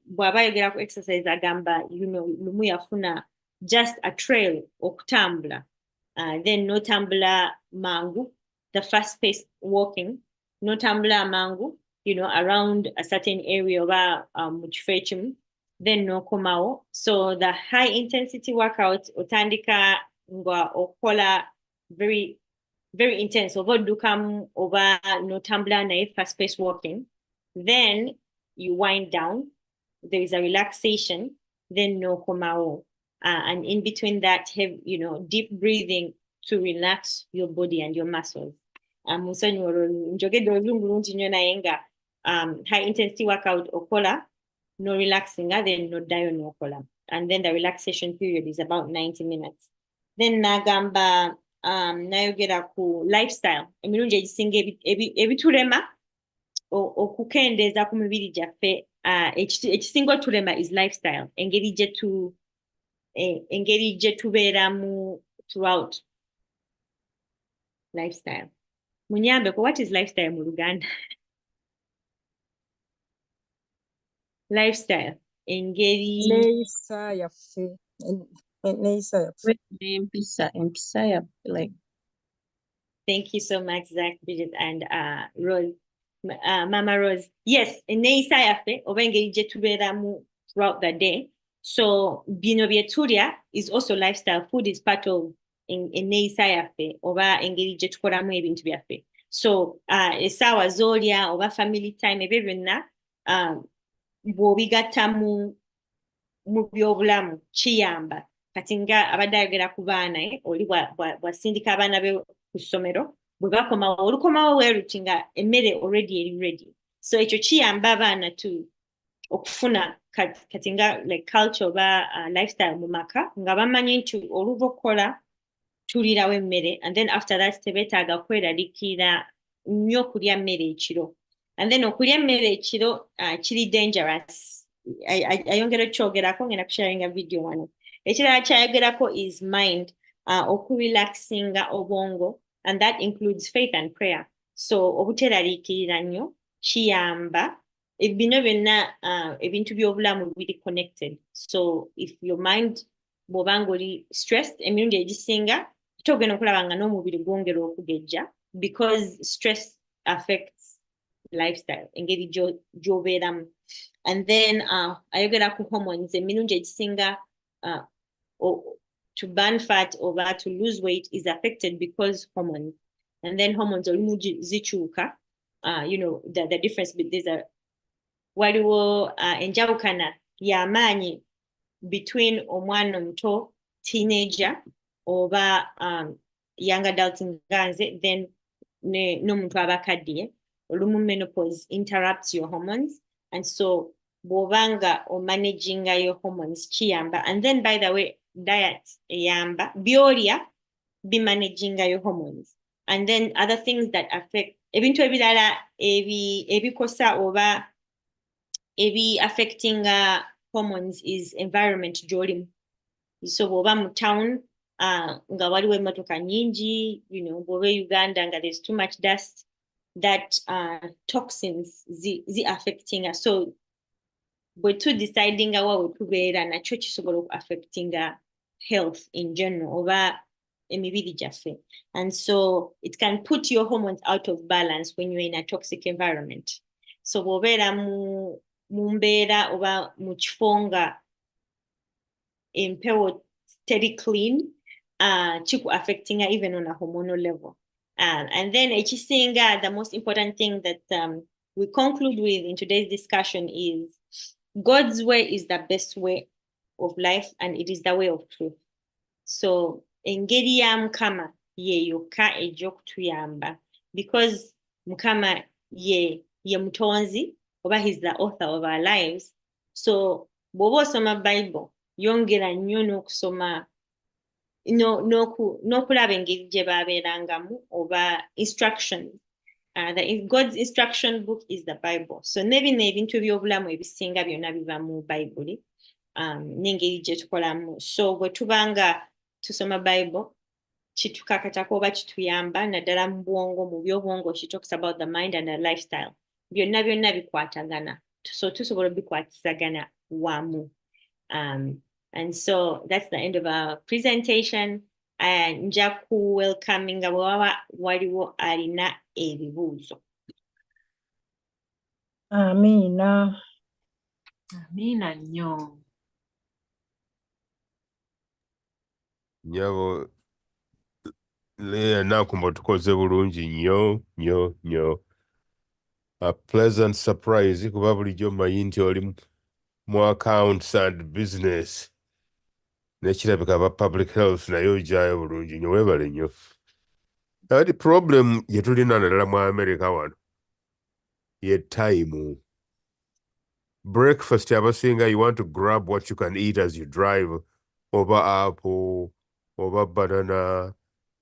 bw'aba ayogera ku exercise agamba lumu yafuna just a trail okutambula, then notambula mangu, the fast paced walking, notambula mangu, around a certain area oba mu kifo ekimu, then nokomawo. So the high intensity workout otandika nga okola very very intense, oba oddukamu oba notambula naye fast paced walking, then you wind down, there is a relaxation, then nokomawo. And in between that, have deep breathing to relax your body and your muscles. Njogedde oluzungu lungi nnyo naye nga high intensity workout okola, no relaxing, then noddayo nokola. And then the relaxation period is about 90 minutes. Then nagamba nayogera ku lifestyle, emirundi egisinga ebitulema okukendeeza ku mibiri gyaffe, ekisinga otulema is lifestyle, engeri gye tubeeramu throughout lifestyle. Munyambeko, what is lifestyle mu Luganda? Lifestyle engeri Neeyisa yaffe. Empisa yaffe, like. Thank you so much, Zach, Bridget, and Rose, Mama Rose. Yes, enneeyisa yaffe oba engeri gye tubeeramu throughout the day. So bino bye tulya is also lifestyle. Food is part of enneeyisa yaffe oba engeri gye tukolamu ebintu byaffe. So essaawa z'olya oba family time, ebyo byonna bw'obigatta mu byobulamu kiyamba. Kati nga abadde ayogera ku baana, oli bw'asindika abaana be ku ssomero, bwe bakomawo olukomawo weeruti nga emmere already eri ready. So ekyo kiyamba abaana okufuna kati nga like culture oba lifestyle mu maka, nga bamanyi nti oluva okukola tulirawo emmere, and then after that tebeetaaga kweraliikirira nnyo okulya mmere ekiro. And then okulya emmere ekiro kiri dangerous. Ayongera okukyogerako, ngenda kusharinga video wano. Ekirala kyayogerako is mind, okurelaxinga obwongo, and that includes faith and prayer. So obuteraliikirira nnyo kiyamba. Bino byonna ebintu by'obulamu biri connected. So if your mind bw'obanga oli stressed, emirundi egisinga togenda okulaba nga n'omubiri gwongera okugejja, because stress affects lifestyle, engeri gy'obeeramu. And then ayogera ku hormones, emirundi egisinga to burn fat or to lose weight is affected because hormones. And then hormones are zichuka. The difference there's a waliwo enjawukana y'amaanyi between omwana omuto teenager oba young adult nganze then n'omuntu abakaddiye olumu menopause interrupts your hormones and so bw'obanga o managing your hormones kiyamba and then by the way diet eyamba byolya be managing your hormones and then other things that affect ebintu ebirala ebikosa oba ebi affecting hormones is environment gy'olimu so bw'oba mu town nga waliwo emmotoka nyingi bw'oba Uganda nga there's too much dust that toxins zi affecting us so bwe tu deciding awa we tubeera nakyo kisobola oku affecting health in general oba emibiri gyaffe and so it can put your hormones out of balance when you're in a toxic environment so bw'obeera mu mbeera oba mu kifo nga empewo steady clean chiku affecting even on a hormonal level and then ekisinga the most important thing that we conclude with in today's discussion is God's way is the best way of life and it is the way of truth so engeri ya Mukama ye yokka ej'okutuyamba because Mukama ye mutonzi oba he's the author of our lives so bw'oba osoma Bible yongera nnyo n'okusoma n'okulaba engeri gye baabeerangamu oba instructions God's instruction book is the Bible so ne bino ebintu eby'obulamu ebisinga byonna biva mu Bible n'engeri gye tukolamu so bwe tubanga tusoma Bible kitukakatako oba kituyamba naddala mu bwongo mu by'obwongo she talks about the mind and the lifestyle byonna bikwatagana so tusobola bikwatisagana wamu and so that's the end of our presentation nja ku welcoming nga bw'waba waliwo alina ebibuuzo Amiina. Amiina nnyo. Nyabo Leah nakumba tukoze bulungi nnyo a pleasant surprise kuba bulijjo mmanyi nti oli mu accounts and business nekirabika ba public health naye ojjayo bulungi nnyo weebale nnyo ati problem ye tulina naddala mu America wano ye time breakfast abasinga you want to grab what you can eat as you drive over apple over banana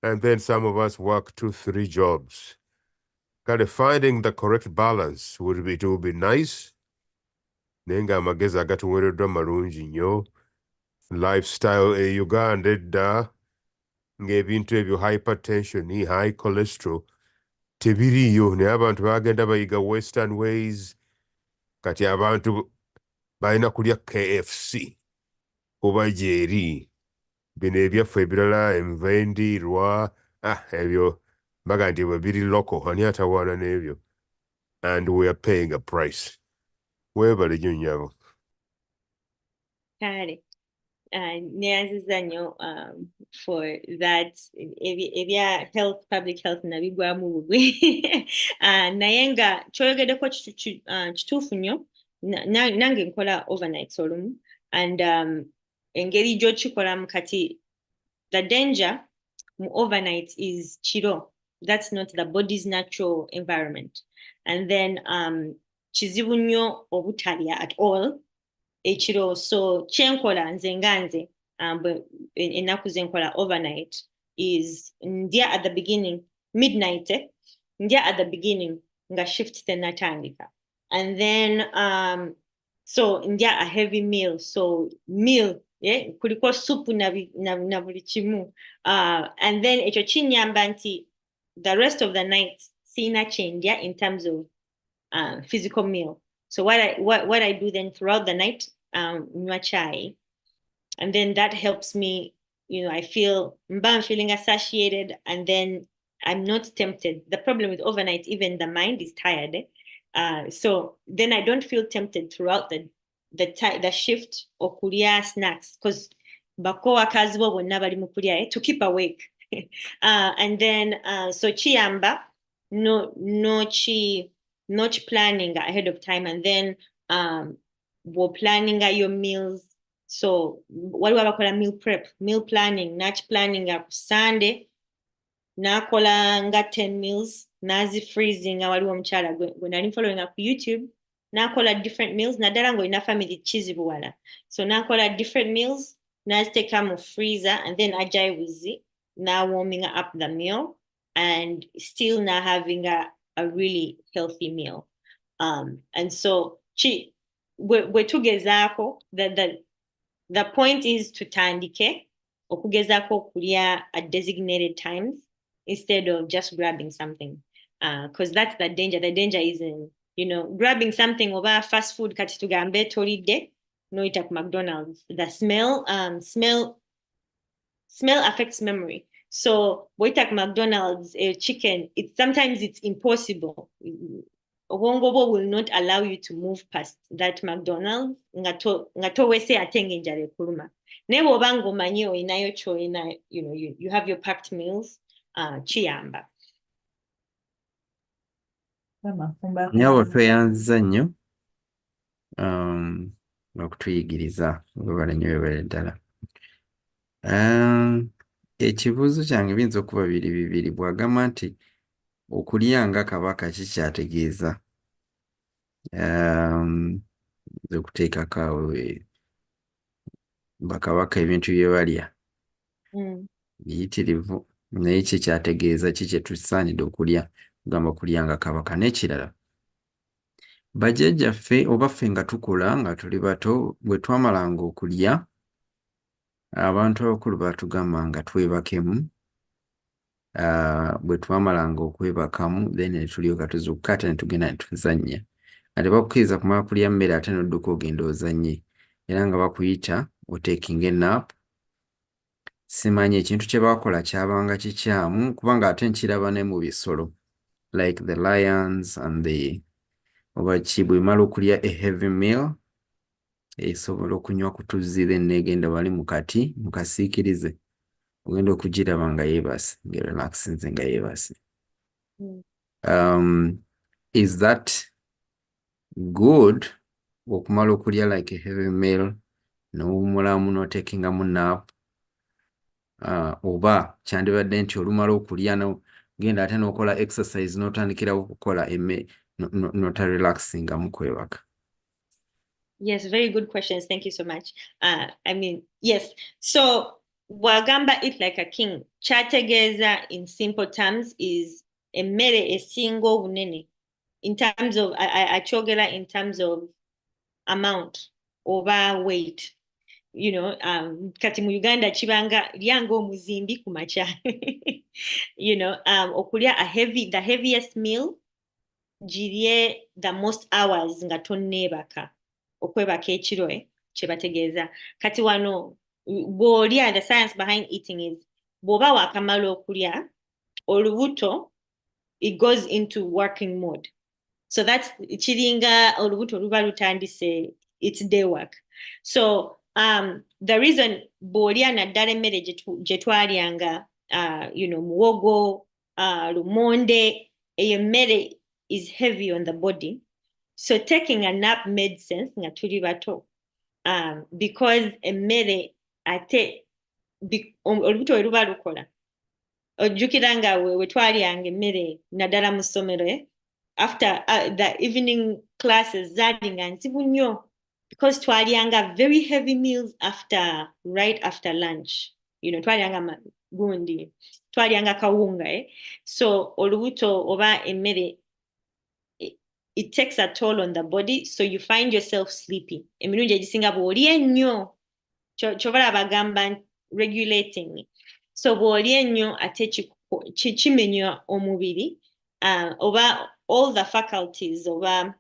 and then some of us work 2-3 jobs kind of finding the correct balance would be nice naye nga amagezi agatuweereddwa malungi nnyo lifestyle Uganda edda ng'ebintu ebyo hypertension high cholesterol tebiriiyo naye abantu bagenda bayiga western ways kati abantu balina kulya KFC oba jeeri bino ebyaffe ebirala enva endiirwa ebyo mbaga nti bwe biri local ani atawaana n'ebyo and we are paying a price weebale nnyo nnyabo kale neyanziza nnyo for that ebya health public health nabigwamu bugwe naye nga kyoyogeddeko kituufu nnyo nange nkola overnights olumu and engeri gy'okikolamu kati the danger mu overnight is kiro that's not the body's natural environment and then kizibu nnyo obutalya at all ekiro so kyenkola nze ennaku zenkola overnight is ndya at the beginning midnight ndya at the beginning nga shift tenatandika and then so ndya a heavy meal so meal kuliko supu na buli kimu and then ekyo kinyamba nti the rest of the night sina kyendya in terms of physical meal so what I do then throughout the night nywa chai and then that helps me I feel I'm feeling satiated and then I'm not tempted the problem with overnight even the mind is tired so then I don't feel tempted throughout the shift or kulya snacks because bakowakazi bo bonna bali mu kulya to keep awake. And then so chiyamba no planning ahead of time, and then we're planning your meals. So what do I call a meal prep, meal planning, not planning up Sunday, nakola nga 10 meals, nazi freezing waliwo omukyala gwe nali following up YouTube, nakola different meals naddala ng'olina family kizibuwala, so nakola different meals naziteeka mu freezer, and then ajayo buzi now warming up the meal and still now having a really healthy meal. And so we're tugezaako the point is tutandike okugezaako okulya at designated times instead of just grabbing something, because that's the danger. The danger is in, grabbing something over fast food kati tugambe tolidde no eat at McDonald's. The smell affects memory. So wait at McDonald's chicken, sometimes it's impossible. Obongo will not allow you to move past that McDonald's ngato wese atenge njale kuluma. Nebo bango manyo inayo choina, you have your packed meals, chiyamba. Nyawo tweyanza nnyo okutuyigiriza webale nnyo webale ddala. Ekibuuzo kyange biyinza okuba bibiri bw'agamba nti okulya nga kabaka kikyategeeza okuteekako awo bakabaka ebintu bye balya biyitirivu naye kikyategeeza kye tusaanidde okulya kugamba okulya nga kabaka. N'ekirala bajjajjaffe oba ffe nga tukula nga tuli bato bwe twamalanga okulya abantu abakulu batugamba nga twebakemu. Bwe twamalanga okwebakamu then ne tulyoka tuzuukuka ate ne tugenda ne tuzannya. Ate bakukkiriza kumala kulya mmere ate n'odduka ogenda ozannye era nga bakuyita otaking a nap. Simanyi ekintu kye baakola kyabanga kikyamu kubanga ate nkiraba ne mu bisolo like the lions and oba bwe mala okulya a heavy meal esobola okunywa ku tuzzi then negenda wali mu kati mu kasiikirize ogenda okugiraba nga yeebase ngerelaxinze nga yeebase. Is that good okumala okulya like a heavy meal n'owumulamu n'otekingamu nap, oba kyandibadde nti olumala okulya genda ate n'okola exercise n'otandikirawo okukola n'otarelaxingamu kwebaka? Yes, very good questions. Thank you so much. Yes. So Wagamba eat like a king. Chategeza in simple terms is emmere esinga obunene. In terms of achogera in terms of amount over weight. Kati mu Uganda chibanga lyanga omuzimbi kumacha. Okulya the heaviest meal jirye the most hours nga tonneebaka. Okwebaka ekiro kye bategeeza. Kati wano bw'olya, the science behind eating is bw'oba waakamala okulya olubuto it goes into working mode. So that's kiringa olubuto luba lutandise its day work. So the reason bw'olya naddala emmere gye twalyanga muwogo, lumonde, eyo emmere is heavy on the body. So taking a nap made sense nga tuli bato, because emmere ate olubuto we luba lukola. Ojjukira nga we twalyanga emmere naddala mu ssomero after the evening classes zaalinga nzibu nnyo because twalyanga very heavy meals right after lunch. Twalyanga gundi, twalyanga kawunga. So olubuto oba emmere it takes a toll on the body, so you find yourself sleepy. Emirundi egisinga bw'olya ennyo kyobala bagamba regulating. So bw'olya ennyo ate kimenya omubiri oba all the faculties oba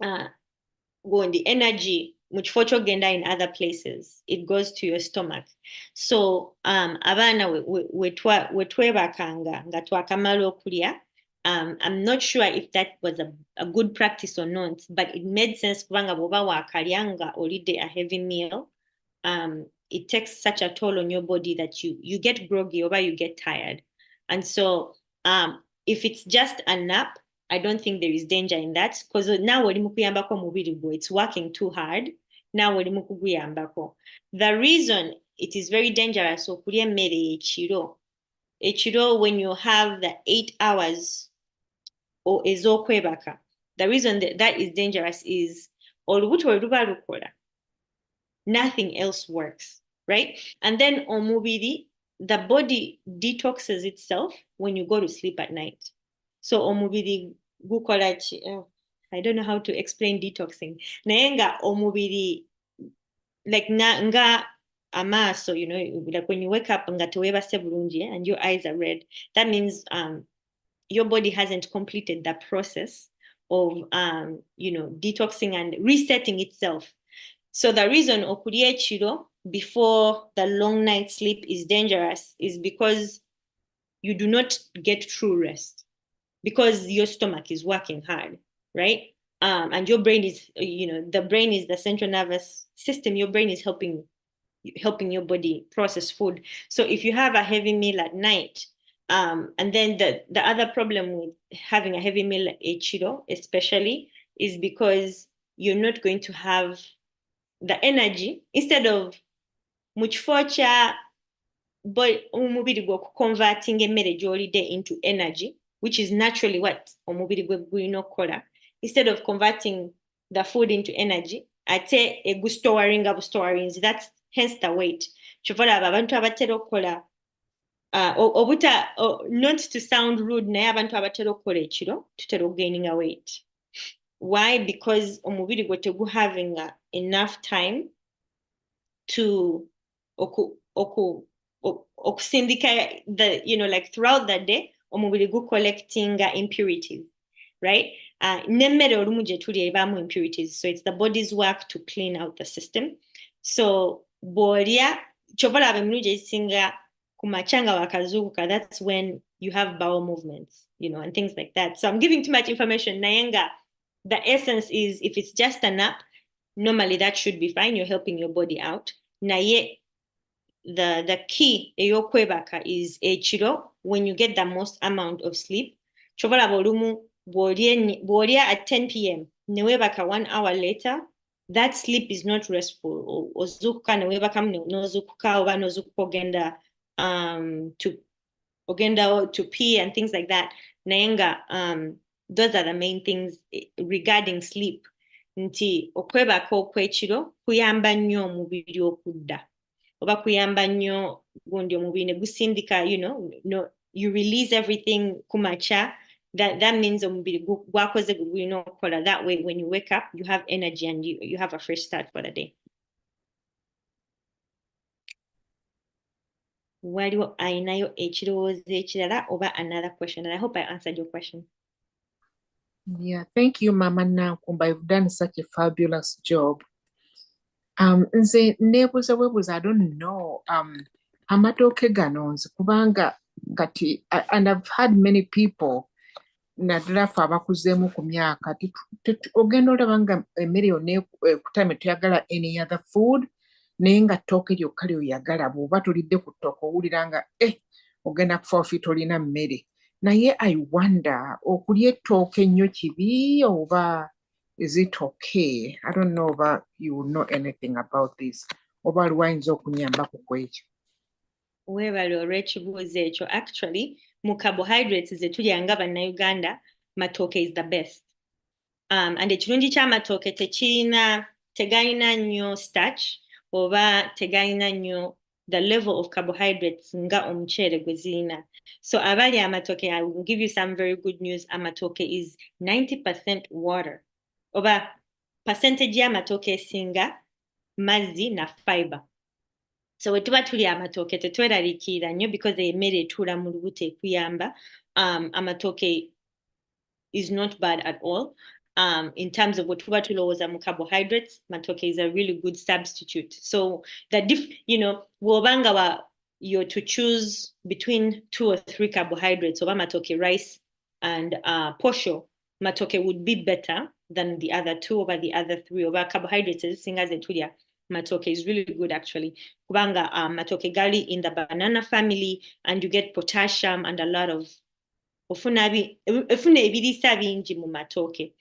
the energy mu kifo ky'ogenda in other places, it goes to your stomach. So abaana we twebakanga nga twakamala okulya. I'm not sure if that was a good practice or not, but it made sense kubanga bw'oba waakalyanga olidde a heavy meal. it takes such a toll on your body that you get groggy or you get tired. And so if it's just a nap, I don't think there is danger in that, because now it's working too hard. Now the reason it is very dangerous okulya emmere ekiro when you have the 8 hours or ez'okwebaka, the reason that is dangerous is olubuto bwe luba lukola, nothing else works, right? And then omubiri, the body detoxes itself when you go to sleep at night. So omubiri gukola I don't know how to explain detoxing. Naye nga omubiri, like nga amaaso, you know, like when you wake up nga tewebase bulungi and your eyes are red, that means your body hasn't completed the process of you know, detoxing and resetting itself. So the reason okulya ekiro before the long night sleep is dangerous is because you do not get true rest, because your stomach is working hard, right? And your brain is, you know, the brain is the central nervous system. Your brain is helping your body process food. So if you have a heavy meal at night, and then the other problem with having a heavy meal at ekiro especially is because you're not going to have the energy. Instead of mukifo kya omubiri gwe converting emmere gy'olidde into energy, which is naturally what omubiri gwe gulina okukola, instead of converting the food into energy, ate egustoring bustowarings, that's hence the weight. Kyova abantu abatera okukola not to sound rude, naye abantu abatera okukola ekiro tutera okugaining a weight. Why? Because omubiri gwe tegu having enough time to okusindika the, you know, like throughout the day omubiri gu collecting impurities, right? Nemmere olumu gye tulya ebaamu impurities, so it's the body's work to clean out the system. So bw'olya kyova olaba emirundi egisinga ku makya nga wakazuukuka, that's when you have bowel movements, you know, and things like that. So I'm giving too much information. Naye nga the essence is, if it's just a nap, normally that should be fine. You're helping your body out. Naye the key eyokwebaka is ekiro, when you get the most amount of sleep. Chovala volumu bw'olya at 10 p.m. newebaka 1 hour later, that sleep is not restful. Ozukuka newebaka nozukuka oba nozukuka ogenda to pee and things like that. Nayenga those are the main things regarding sleep. Nti okwebaka okw'ekiro kuyamba nnyo omubiri okudda. Oba kuyamba nnyo gundi omubiri ne gusindika, you know, no, you release everything kumakya. That means omubiri gwakoze gulina okukola. That way when you wake up you have energy and you have a fresh start for the day. Waliwo ayinayo ekirowoozo ekirala oba another question, and I hope I answered your question. Yeah, thank you, Mama Nankumba. You've done such a fabulous job. Nze neebuuza bwebuuza, I don't know. Amatooke gano nze kubanga kati, and I've had many people naddala ffe abakuzeemu ku myaka, ogenda olaba nga emmere yonna ekutame toyagala any other food, naye nga ttooke lyokka lyoyagala. Bw'oba tulidde ku ttooke owulira nga ogenda kufa ofi tolina mmere. Naye I wonder, okulya ettooke ennyo kibi oba is it okay? I don't know if you know anything about this. Oba lwayinza okunyamba ku kwekyo. Weebale olw'ekibuuzo ekyo. Actually, mu carbohydrates ze tulya nga bannayuganda, matooke is the best. And ekirungi ky'amatooke tegalina nnyo starch oba tegalina nnyo the level of carbohydrates nga omuceere gwe zirina. So abali amatooke, I will give you some very good news. Amatooke is 90% water. Oba percentage y'amatooke esinga mazzi na fiber. So we tuba tulya amatooke tetweraliikirira nnyo because emmere etuula mu lubuto ekuyamba. Amatooke is not bad at all. In terms of what tuba tulowooza mu carbohydrates, matooke is a really good substitute. So you know, bw'obanga you're to choose between 2 or 3 carbohydrates, oba matooke, rice and posho, matooke would be better than the other 2 over the other 3. Oba carbohydrates ezisinga ze tulya matoke is really good actually. Kubanga matoke gali in the banana family, and you get potassium and a lot of ofuna ebirisa bingi mu matoke.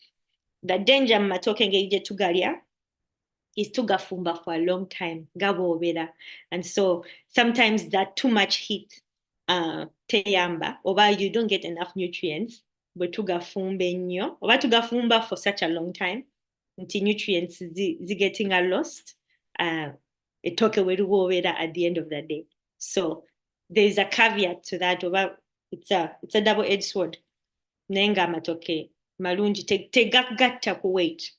The danger mu matoke ng'eije tugalya is tugafumba for a long time, gaboobera. And so sometimes that too much heat teyamba, oba you don't get enough nutrients, but tugafumba ennyo, oba tugafumba for such a long time, nti nutrients getting lost, ettooke we liboobera at the end of the day. So there is a caveat to that, oba it's a double-edged sword. Naye ng'amatoke malungi tegagatta ku weight.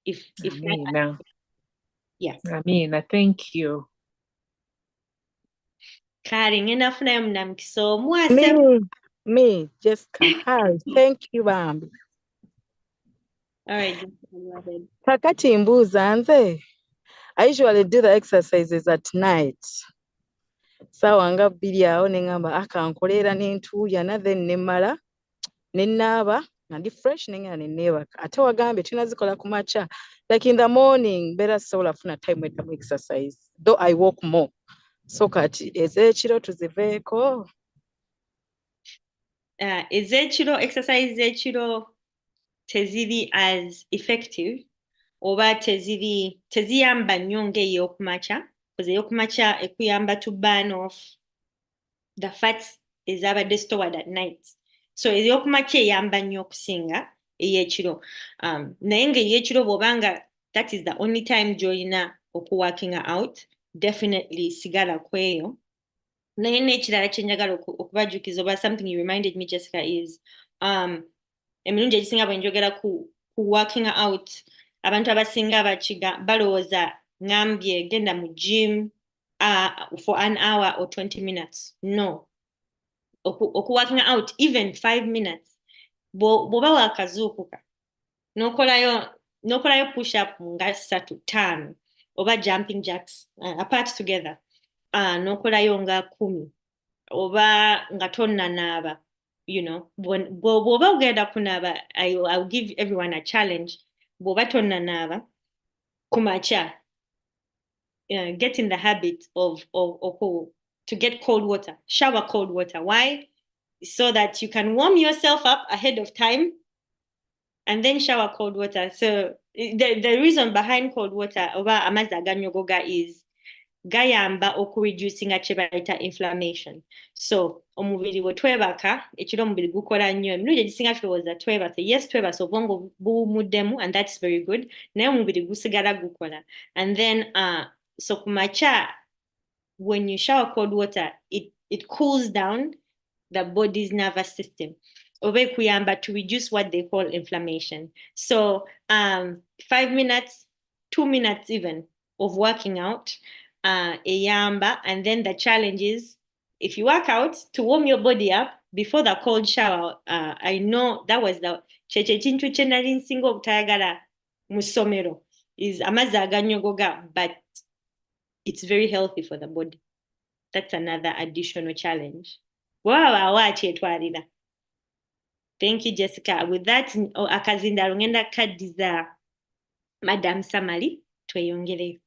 If not, Amina. yeah. Amina, thank you. Kale ngenda kufunayo munamukisa omwase. Me, Jessica. Hi, thank you, Bambi. All right, go ahead. Kakati mbuuza nze, I usually do the exercises at night. Sawa nga 2 awo ne ngamba akankolera n'entuuya na then ne mmala ne naaba nga ndi fresh ne ngenda ne neebaka. Ate wagambye tunazikola ku makya. Like in the morning, better sobola kufuna time weddamu exercise. Though I walk more. So kati ez'ekiro tuziveeko. Exercise ez'ekiro teziri as effective oba teziyamba nnyo ng'ey'okumakya, because ey'okumakya ekuyamba to burn off the fats ezabadde stored at night. So ey'okumakya eyamba nnyo okusinga ey'ekiro. Naye ng'ey'ekiro bw'obanga that is the only time gy'olina okuworking out, definitely sigala ku eyo. Naye n'ekirala kye njagala okubajjukiza oba something you reminded me, Jessica, is emirundi egisinga bwe njogera ku working out, abantu abasinga balowooza ngambye genda mu gym for an hour or 20 minutes. No. Working out even 5 minutes. Bw'oba waakazuukuka n'okolayo push up nga 3-5 oba jumping jacks apart together, n'okolayo nga 10 oba nga tonnanaaba, you know, bw'oba ogenda kunaaba, I'll give everyone a challenge. Bw'oba tonnanaaba ku makya, get in the habit of to get cold water, shower cold water. Why? So that you can warm yourself up ahead of time and then shower cold water. So the reason behind cold water oba amazzi aganyogoga is gayamba okureducinga kye bayita inflammation. So omubiri bwe twebaka, ekiro omubiri gukola nnyo, emirundi egisinga tulowooza twebase. Yes, twebase obwongo buwumuddemu, and that's very good. Naye omubiri gusigala gukola. And then so ku makya, when you shower cold water, it cools down the body's nervous system. Oba ekuyamba to reduce what they call inflammation. So 5 minutes, 2 minutes even of working out, eyamba. And then the challenge is, if you work out to warm your body up before the cold shower, I know that was the kintu kye nali nsinga obutayagala mu ssomero is amazzi aganyogoga, but it's very healthy for the body. That's another additional challenge. Wow, kyetwalira. Thank you, Jessica. With that, akazindalo ngenda kaddiza Madam Samali tweyongereyo.